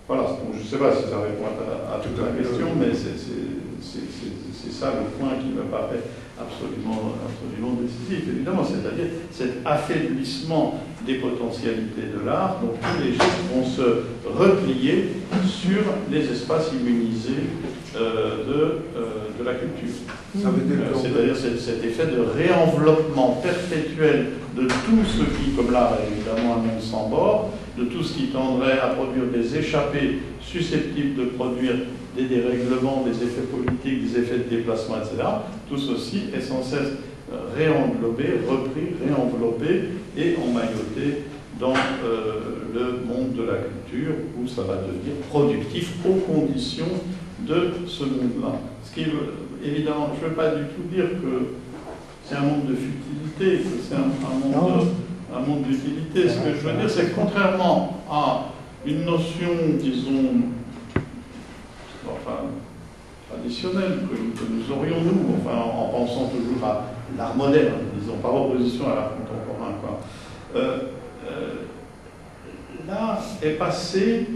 Voilà, donc je ne sais pas si ça répond à toute la question, mais c'est ça le point qui me paraît absolument décisif, évidemment, c'est-à-dire cet affaiblissement des potentialités de l'art, donc tous les gestes vont se replier sur les espaces immunisés de la culture. C'est-à-dire cet effet de réenveloppement perpétuel de tout ce qui, comme l'art est évidemment un monde sans bord, de tout ce qui tendrait à produire des échappées susceptibles de produire des dérèglements, des effets politiques, des effets de déplacement, etc. Tout ceci est sans cesse réenglobé, repris, réenveloppé et emmailloté dans le monde de la culture où ça va devenir productif aux conditions de ce monde-là. Ce qui, évidemment, je ne veux pas du tout dire que c'est un monde de futilité, que c'est un monde d'utilité. Ce que je veux dire, c'est que contrairement à une notion, disons, enfin, traditionnelle que nous aurions, nous, enfin, en pensant toujours à l'art moderne, disons, par opposition à l'art contemporain, quoi. Là est passé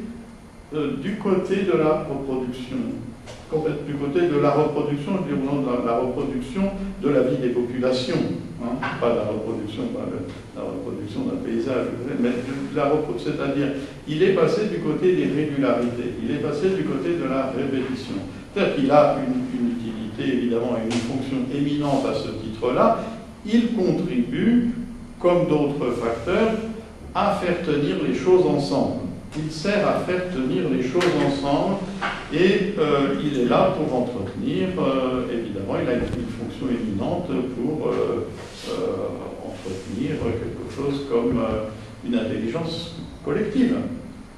du côté de la reproduction, du côté de la reproduction, je dirais la reproduction de la vie des populations, hein, pas la reproduction d'un paysage, mais c'est-à-dire, il est passé du côté des régularités, il est passé du côté de la répétition. C'est-à-dire qu'il a une utilité, évidemment, et une fonction éminente à ce titre-là. Il contribue, comme d'autres facteurs, à faire tenir les choses ensemble. Il sert à faire tenir les choses ensemble et il est là pour entretenir, évidemment, il a une fonction éminente pour entretenir quelque chose comme une intelligence collective.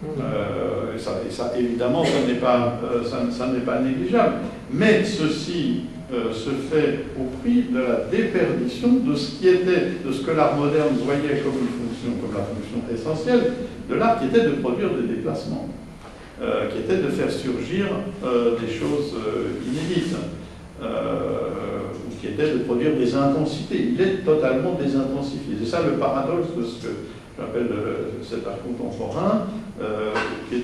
Et ça, évidemment, ça n'est pas négligeable. Mais ceci se fait au prix de la déperdition de ce qui était, de ce que l'art moderne voyait comme une fonction, comme la fonction essentielle de l'art, qui était de produire des déplacements, qui était de faire surgir des choses inédites, qui était de produire des intensités. Il est totalement désintensifié. C'est ça le paradoxe de ce que j'appelle cet art contemporain, qui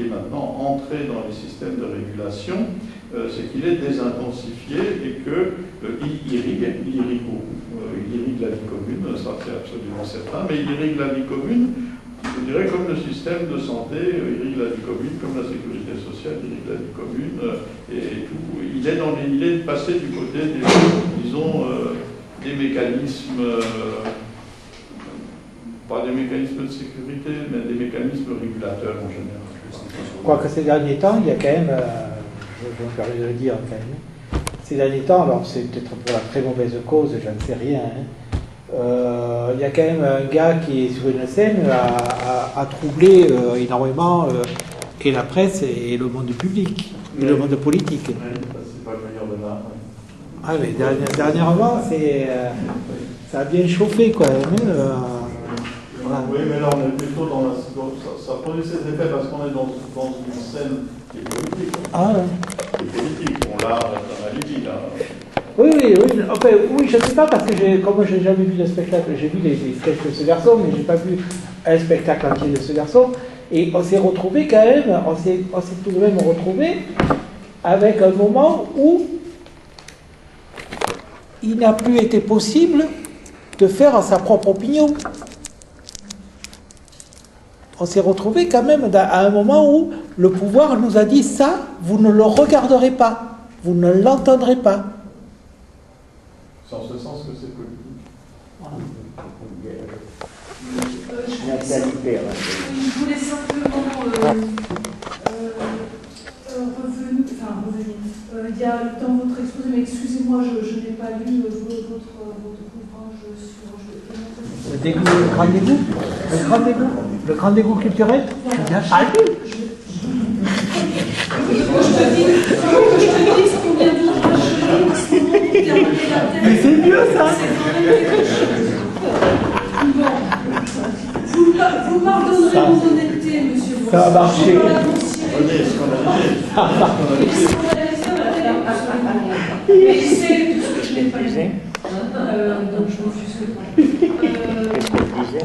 est maintenant entré dans les systèmes de régulation, c'est qu'il est désintensifié et qu'il irrigue beaucoup. Il irrigue la vie commune, ça c'est absolument certain, mais il irrigue la vie commune, je dirais, comme le système de santé irrigue la vie commune, comme la sécurité sociale irrigue la vie commune, et tout. Il est passé du côté des, disons, des mécanismes, pas des mécanismes de sécurité, mais des mécanismes régulateurs en général. Quoique ces derniers temps, il y a quand même, je me permets de le dire quand même, ces derniers temps, alors c'est peut-être pour la très mauvaise cause, je ne sais rien, il y a quand même un gars qui est sur une scène à troubler énormément et la presse et le monde public, et le monde politique. Oui, c'est pas le meilleur de l'art. Oui. Ah mais dernièrement, ça a bien chauffé quoi. Voilà. Oui, mais là on est plutôt dans la... Ça produit ses effets parce qu'on est dans une scène qui est politique. Ah ouais. Qui est politique, on l'a dit là. Oui, enfin, oui, je ne sais pas parce que comme je n'ai jamais vu de spectacle, j'ai vu les sketchs de ce garçon, mais je n'ai pas vu un spectacle entier de ce garçon. Et on s'est retrouvé quand même, on s'est tout de même retrouvé avec un moment où il n'a plus été possible de faire sa propre opinion. On s'est retrouvé quand même à un moment où le pouvoir nous a dit ça, vous ne le regarderez pas, vous ne l'entendrez pas. C'est en ce sens que c'est politique. Voilà. Je voulais simplement revenir. Il y a dans votre exposé, mais excusez-moi, je n'ai pas lu votre ouvrage sur... Le grand dégoût culturel. Voilà. Tu n'as pas lu. Je te dis combien d'ouvrages j'ai lu, Mais c'est mieux ça. Vous pardonnerez mon honnêteté, monsieur Bourse. Ça a marché. Mais c'est tout ce que je n'ai pas lu. Donc je m'offusque pas.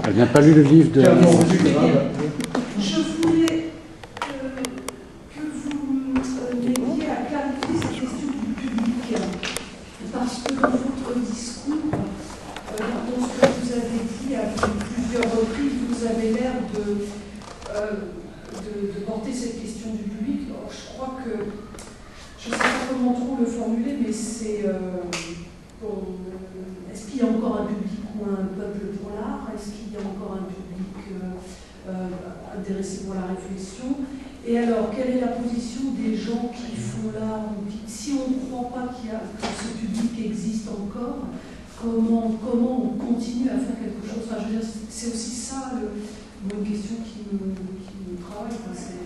Elle n'a pas lu le livre de... Je voulais que vous m'aidiez à clarifier cette question du public. Parce que dans votre discours, dans ce que vous avez dit à plusieurs reprises, vous avez l'air de porter cette question du public. Alors, je crois que, je ne sais pas comment trop le formuler, mais c'est... est-ce qu'il y a encore un public ou un peuple pour l'art? Est-ce qu'il y a encore un public intéressés pour la réflexion. Et alors, quelle est la position des gens qui font l'art? Si on ne croit pas que ce public existe encore, comment on continue à faire quelque chose? Enfin, je veux dire, c'est aussi ça une question qui me travaille. Enfin, c'est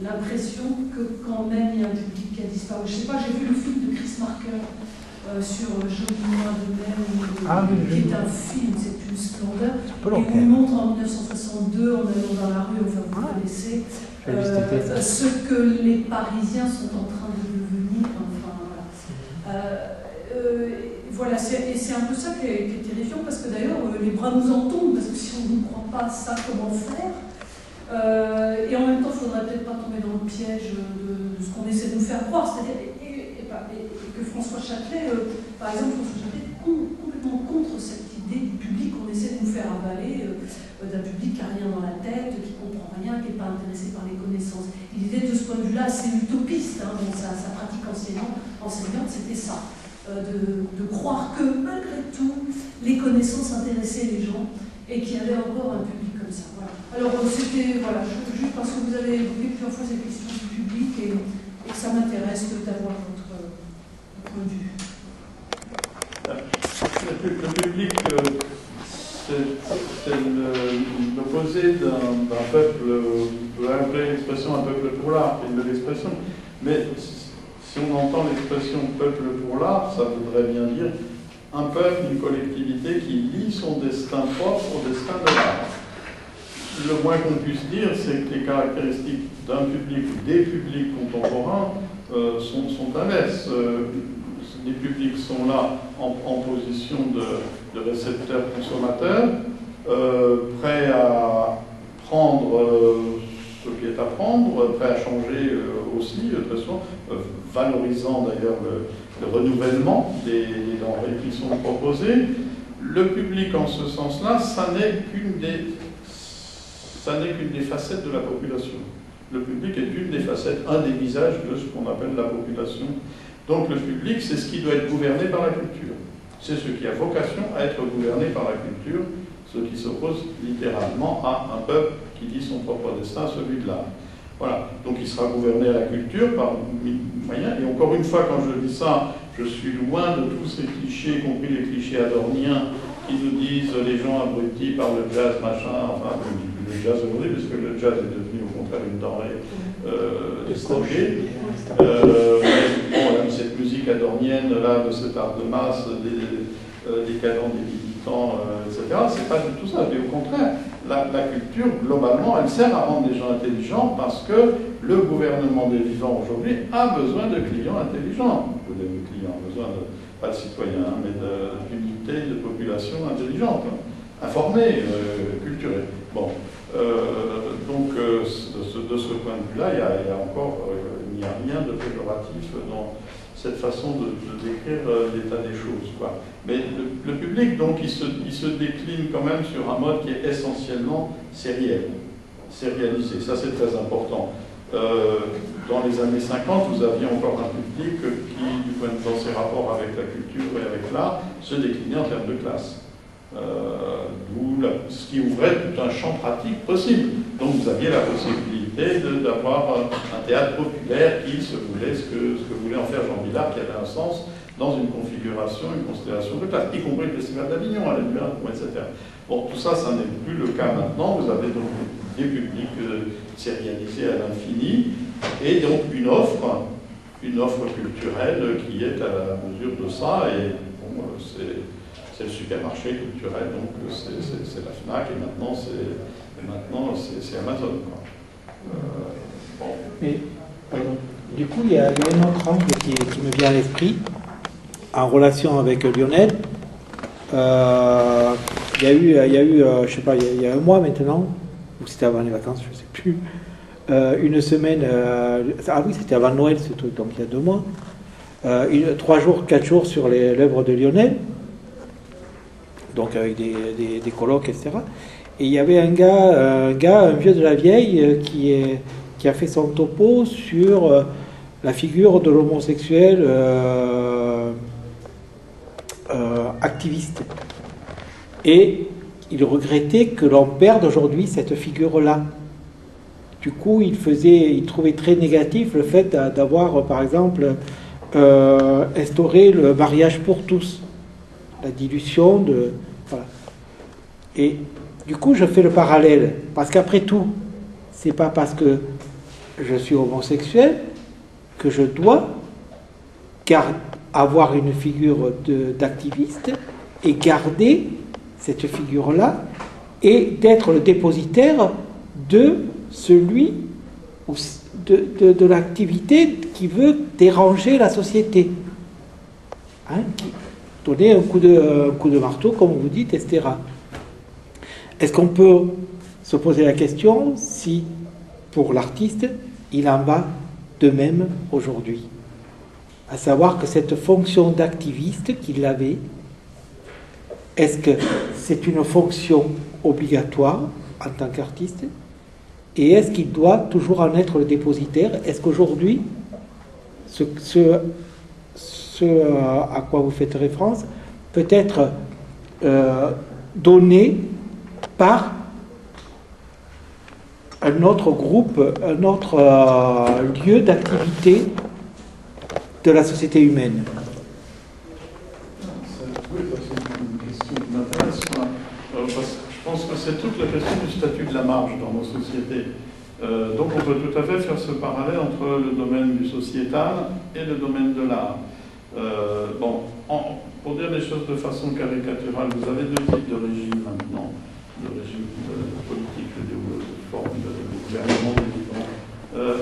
l'impression que quand même il y a un public qui a disparu. Je ne sais pas, j'ai vu le film de Chris Marker sur Joli Mois de Mai, qui est un film, c'est une splendeur, et où il montre en 1962, en allant dans la rue, enfin vous connaissez, ce que les Parisiens sont en train de devenir. Enfin, voilà. Et c'est un peu ça qui est terrifiant, parce que d'ailleurs les bras nous en tombent, parce que si on ne croit pas à ça, comment faire? Et en même temps, il ne faudrait peut-être pas tomber dans le piège de ce qu'on essaie de nous faire croire, c'est-à-dire que François Châtelet, par exemple, François Châtelet est complètement contre cette idée du public qu'on essaie de nous faire avaler, d'un public qui n'a rien dans la tête, qui ne comprend rien, qui n'est pas intéressé par les connaissances. Il était de ce point de vue-là assez utopiste, hein, dans sa pratique enseignante, c'était ça, de croire que malgré tout, les connaissances intéressaient les gens et qu'il y avait encore un public comme ça. Voilà. Alors c'était, voilà, juste parce que vous avez évoqué plusieurs fois cette question du public et que ça m'intéresse d'avoir votre point de vue. Le public, c'est l'opposé d'un peuple, je vais appeler l'expression un peuple pour l'art, qui est une belle expression, mais si on entend l'expression peuple pour l'art, ça voudrait bien dire un peuple, une collectivité qui lie son destin propre au destin de l'art. Le moins qu'on puisse dire, c'est que les caractéristiques d'un public ou des publics contemporains sont inverses. Les publics sont là en position de récepteurs consommateurs, prêts à prendre ce qui est à prendre, prêts à changer aussi, très souvent, valorisant d'ailleurs le renouvellement des denrées qui sont proposées. Le public, en ce sens-là, ça n'est qu'une des facettes de la population. Le public est une des facettes, un des visages de ce qu'on appelle la population. Donc le public, c'est ce qui doit être gouverné par la culture. C'est ce qui a vocation à être gouverné par la culture, ce qui s'oppose littéralement à un peuple qui dit son propre destin, celui de l'art. Voilà, donc il sera gouverné à la culture par moyens, et encore une fois, quand je dis ça, je suis loin de tous ces clichés, y compris les clichés adorniens, qui nous disent les gens abrutis par le jazz, machin, enfin, le jazz aujourd'hui, parce que le jazz est devenu au contraire une denrée escrochée. Cette musique adornienne, là, de cet art de masse, des canons débitants, etc., c'est pas du tout ça, mais au contraire, la culture, globalement, elle sert à rendre les gens intelligents parce que le gouvernement des vivants aujourd'hui a besoin de clients intelligents. De clients, besoin de, pas de citoyens, mais d'unités de population intelligentes, informées, culturées. Bon, donc de ce point de vue-là, il n'y a rien de péjoratif dans cette façon de décrire l'état des choses, quoi. Mais le public, donc, il se décline quand même sur un mode qui est essentiellement sériel, sérialisé. Ça, c'est très important. Dans les années 50, vous aviez encore un public qui, du point de vue dans ses rapports avec la culture et avec l'art, se déclinait en termes de classe. Ce qui ouvrait tout un champ pratique possible. Donc vous aviez la possibilité d'avoir un théâtre populaire qui se voulait ce que voulait en faire Jean Villard, qui avait un sens dans une configuration, une constellation de classe, y compris le Festival d'Avignon, à la lumière, etc. Bon, tout ça, ça n'est plus le cas maintenant. Vous avez donc des publics sérialisés à l'infini, et donc une offre culturelle qui est à la mesure de ça, et bon, c'est le supermarché culturel, donc c'est la FNAC, et maintenant c'est Amazon. Bon. Mais, du coup, il y a un autre angle qui me vient à l'esprit, en relation avec Lionel. Il y a eu je sais pas, il y a un mois maintenant, ou c'était avant les vacances, je ne sais plus, une semaine, ah oui, c'était avant Noël ce truc, donc il y a 2 mois, 3 jours, 4 jours sur l'œuvre de Lionel, donc avec des colloques, etc. Et il y avait un vieux de la vieille, qui a fait son topo sur la figure de l'homosexuel activiste. Et il regrettait que l'on perde aujourd'hui cette figure-là. Du coup, il trouvait très négatif le fait d'avoir, par exemple, instauré le mariage pour tous, la dilution de... Voilà. Et du coup, je fais le parallèle, parce qu'après tout, c'est pas parce que je suis homosexuel que je dois avoir une figure d'activiste et garder cette figure-là et d'être le dépositaire de celui ou de l'activité qui veut déranger la société, hein, qui donner un coup de marteau, comme vous dites, etc. Est-ce qu'on peut se poser la question si, pour l'artiste, il en va de même aujourd'hui? À savoir que cette fonction d'activiste qu'il avait, est-ce que c'est une fonction obligatoire en tant qu'artiste? Et est-ce qu'il doit toujours en être le dépositaire? Est-ce qu'aujourd'hui, ce à quoi vous faites référence peut être donné par un autre groupe, un autre lieu d'activité de la société humaine? Oui, c'est une question qui m'intéresse. Parce que je pense que c'est toute la question du statut de la marge dans nos sociétés. Donc on peut tout à fait faire ce parallèle entre le domaine du sociétal et le domaine de l'art. Pour dire les choses de façon caricaturale, vous avez deux types de régimes maintenant, de régime politique, de forme de gouvernement différent.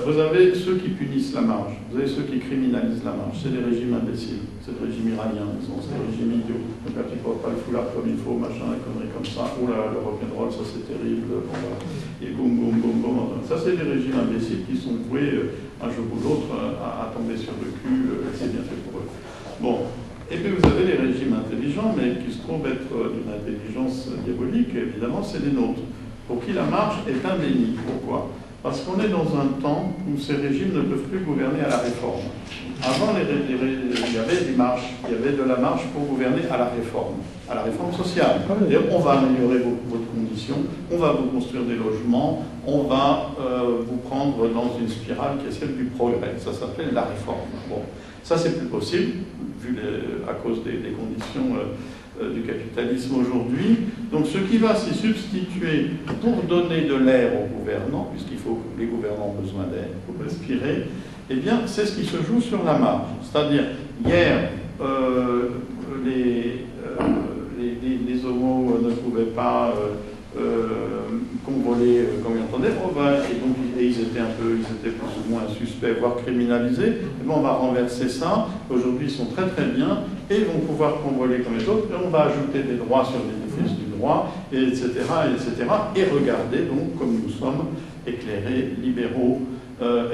Vous avez ceux qui punissent la marge, vous avez ceux qui criminalisent la marge, c'est des régimes imbéciles, c'est le régime iranien, c'est des régimes idiots. Donc quand ils ne portent pas le foulard comme il faut, machin, des conneries comme ça, ou le rock'n'roll, ça c'est terrible, bon, voilà. Et boum, boum, boum, boum. Ça c'est des régimes imbéciles qui sont voués un jour ou l'autre à tomber sur le cul, c'est bien fait pour eux. Bon. Et puis vous avez les régimes intelligents, mais qui se trouvent être d'une intelligence diabolique, évidemment, c'est les nôtres, pour qui la marge est indénie. Pourquoi? Parce qu'on est dans un temps où ces régimes ne peuvent plus gouverner à la réforme. Avant, il y avait des marges, il y avait de la marge pour gouverner à la réforme sociale. On va améliorer votre condition, on va vous construire des logements, on va vous prendre dans une spirale qui est celle du progrès. Ça s'appelle la réforme. Bon, ça c'est plus possible, à cause des conditions du capitalisme aujourd'hui. Donc ce qui va s'y substituer pour donner de l'air aux gouvernants, puisqu'il faut que les gouvernants ont besoin d'air pour respirer, eh bien c'est ce qui se joue sur la marge. C'est-à-dire, hier, les homos ne pouvaient pas convoler comme ils entendaient, et ils étaient plus ou moins suspects, voire criminalisés. Et bien, on va renverser ça. Aujourd'hui, ils sont très très bien et ils vont pouvoir convoler comme les autres. Et on va ajouter des droits sur l'édifice du droit, et etc., etc. Et regardez donc comme nous sommes éclairés, libéraux,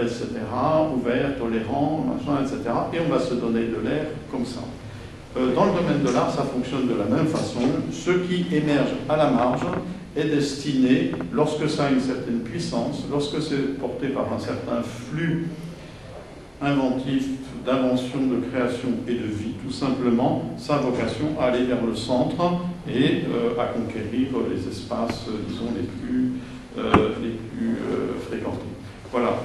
etc., ouverts, tolérants, machin, etc. Et on va se donner de l'air comme ça. Dans le domaine de l'art, ça fonctionne de la même façon. Ce qui émerge à la marge est destiné, lorsque ça a une certaine puissance, lorsque c'est porté par un certain flux inventif, d'invention, de création et de vie, tout simplement, sa vocation à aller vers le centre et à conquérir les espaces, disons, les plus fréquentés. Voilà,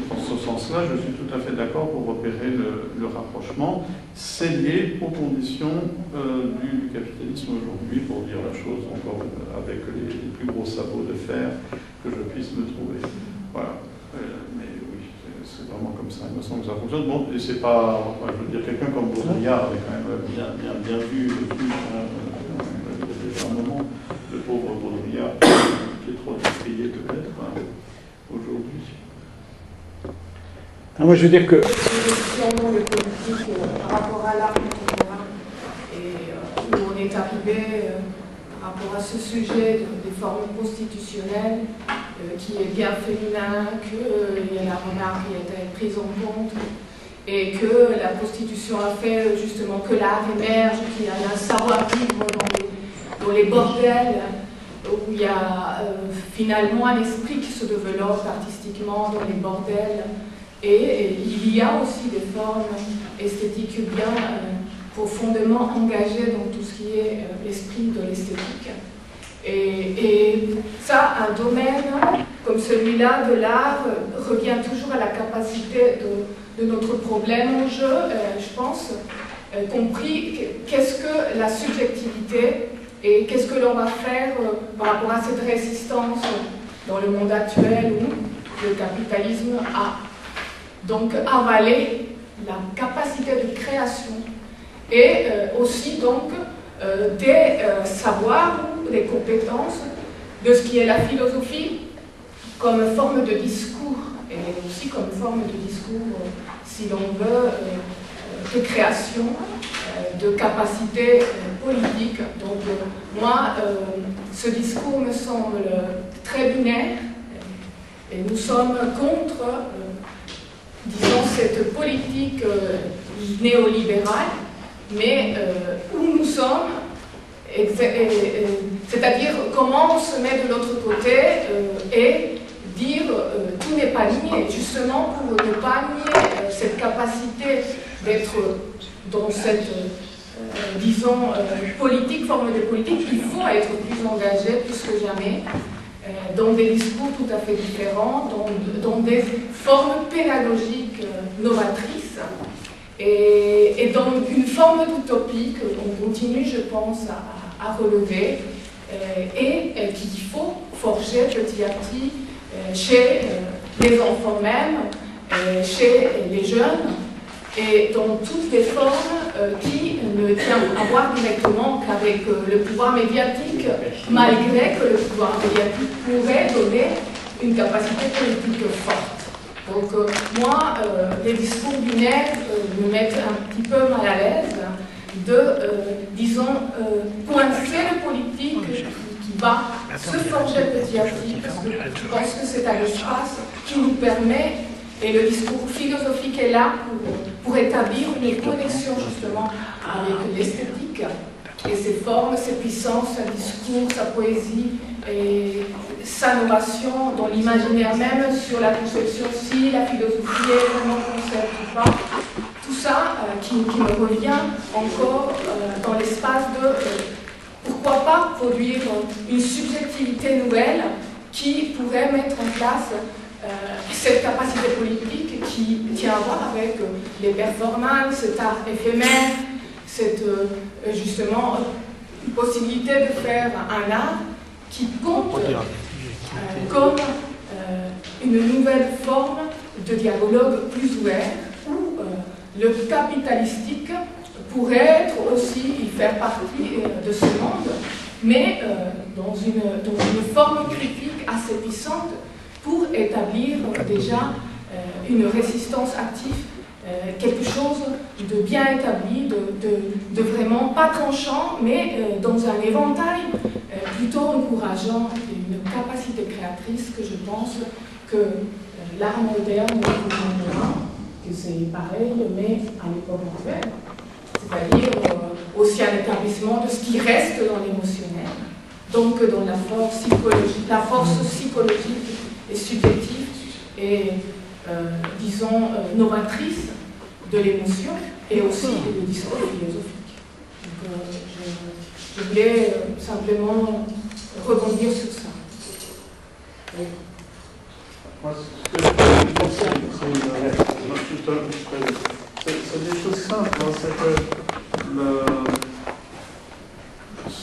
dans ce sens-là, je suis tout à fait d'accord pour repérer le rapprochement. C'est lié aux conditions du capitalisme aujourd'hui, pour dire la chose encore avec les plus gros sabots de fer que je puisse me trouver. Voilà, mais oui, c'est vraiment comme ça, il me semble que ça fonctionne. Bon, et c'est pas, je veux dire, quelqu'un comme Baudrillard avait quand même bien vu le truc, hein, déjà un moment, le pauvre Baudrillard, qui est trop décrié peut-être, hein, aujourd'hui. Moi, je veux dire que... Le politique par rapport à l'art contemporain, et où on est arrivé par rapport à ce sujet des formes constitutionnelles, qui est bien féminin, qu'il y a la remarque qui a été prise en compte, et que la Constitution a fait justement que l'art émerge, qu'il y a un savoir-vivre dans les bordels, où il y a finalement un esprit qui se développe artistiquement dans les bordels. Et il y a aussi des formes esthétiques bien profondément engagées dans tout ce qui est l'esprit de l'esthétique. Et ça, un domaine comme celui-là de l'art revient toujours à la capacité de notre problème au jeu, je pense, compris qu'est-ce que la subjectivité et qu'est-ce que l'on va faire par rapport à cette résistance dans le monde actuel où le capitalisme a donc avalé la capacité de création et aussi donc des savoirs ou des compétences de ce qui est la philosophie comme forme de discours et aussi comme forme de discours, si l'on veut, de création, de capacité politique. Donc moi, ce discours me semble très binaire et nous sommes contre, disons, cette politique néolibérale, mais où nous sommes, c'est-à-dire comment on se met de l'autre côté et dire tout n'est pas nié, justement pour ne pas nier cette capacité d'être dans cette, disons, politique, forme de politique, il faut être plus engagé plus que jamais dans des discours tout à fait différents, dans des formes pédagogiques novatrices et dans une forme d'utopie qu'on continue, je pense, à relever et qu'il faut forger petit à petit chez les enfants même, chez les jeunes, et dans toutes les formes qui ne tiennent à voir directement qu'avec le pouvoir médiatique, malgré que le pouvoir médiatique pourrait donner une capacité politique forte. Donc moi, les discours binaires me mettent un petit peu mal à l'aise de, disons, coincer le politique qui va se forger petit à petit, parce que je pense que c'est un espace qui nous permet, et le discours philosophique est là pour établir une connexion justement avec l'esthétique et ses formes, ses puissances, sa discours, sa poésie et sa notion dans l'imaginaire même sur la conception, si la philosophie est vraiment concept ou pas. Tout ça qui me revient encore dans l'espace de pourquoi pas produire une subjectivité nouvelle qui pourrait mettre en place cette capacité politique qui tient à voir avec les performances, cet art éphémère, cette justement possibilité de faire un art qui compte comme une nouvelle forme de dialogue plus ouvert où le capitalistique pourrait être aussi y faire partie de ce monde, mais dans une forme critique assez puissante pour établir déjà une résistance active, quelque chose de bien établi, de vraiment pas tranchant, mais dans un éventail plutôt encourageant, une capacité créatrice que je pense que l'art moderne nous demandera, que c'est pareil, mais à l'époque actuelle. C'est-à-dire aussi un établissement de ce qui reste dans l'émotionnel, donc dans la force psychologique et subjective et, disons, novatrice de l'émotion et aussi du discours philosophique. Donc, je voulais simplement rebondir sur ça. Oui. Moi, ce que je pense, c'est des choses simples. Hein, c'est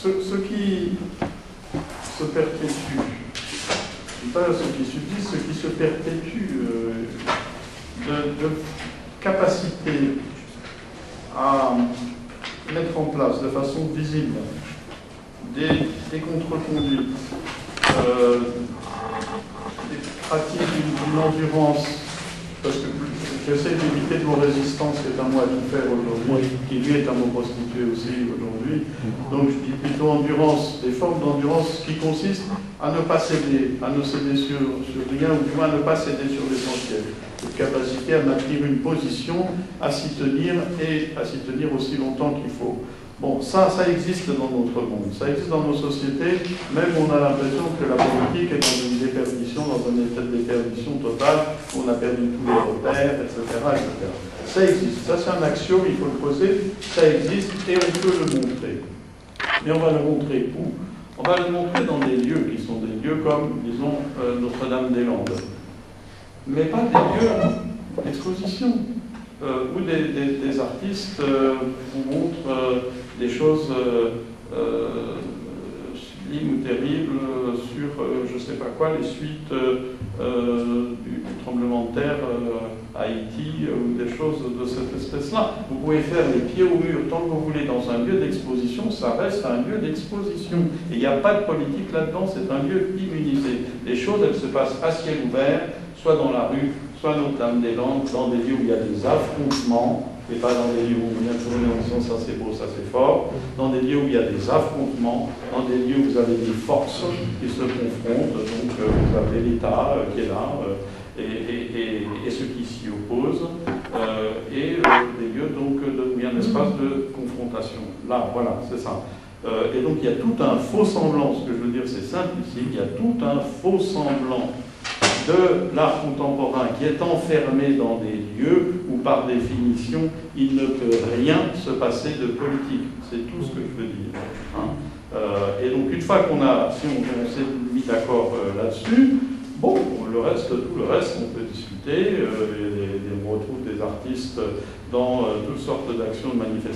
que ce qui se perpétue, pas ce qui subsiste, ce qui se perpétue de capacité à mettre en place de façon visible des contre-conduites, des pratiques d'une endurance, parce que j'essaie d'éviter le mot résistance qui est un mot à tout faire aujourd'hui, qui lui est un mot prostitué aussi aujourd'hui. Donc je dis plutôt endurance, des formes d'endurance qui consistent à ne pas céder, à ne céder sur rien, ou du moins à ne pas céder sur l'essentiel. Cette capacité à maintenir une position, à s'y tenir et à s'y tenir aussi longtemps qu'il faut. Bon, ça existe dans notre monde, ça existe dans nos sociétés, même où on a l'impression que la politique est dans une déperdition, dans un état de déperdition totale, où on a perdu tous les repères, etc., etc. Ça existe, ça c'est un axiome, il faut le poser, ça existe et on peut le montrer. Mais on va le montrer où? En va le montrer dans des lieux qui sont des lieux comme, disons, Notre-Dame-des-Landes. Mais pas des lieux d'exposition, où des artistes vous montrent des choses sublimes ou terribles sur, je ne sais pas quoi, les suites du tremblement de terre à Haïti, ou des choses de cette espèce-là. Vous pouvez faire les pieds au mur tant que vous voulez dans un lieu d'exposition, ça reste un lieu d'exposition. Et il n'y a pas de politique là-dedans, c'est un lieu immunisé. Les choses, elles se passent à ciel ouvert, soit dans la rue, soit à Notre-Dame-des-Landes, dans des lieux où il y a des affrontements, et pas dans des lieux où on vient tourner en disant ça c'est beau, ça c'est fort, dans des lieux où il y a des affrontements, dans des lieux où vous avez des forces qui se confrontent, donc vous avez l'État qui est là, et ceux qui s'y opposent, et des lieux donc où il y a un espace de confrontation. Là, voilà, c'est ça. Et donc il y a tout un faux semblant, ce que je veux dire c'est simple ici, il y a tout un faux semblant de l'art contemporain qui est enfermé dans des lieux où par définition il ne peut rien se passer de politique. C'est tout ce que je veux dire. Hein. Et donc une fois qu'on a, si on s'est mis d'accord là-dessus, bon, tout le reste on peut discuter, on retrouve des artistes dans toutes sortes d'actions de manifestations.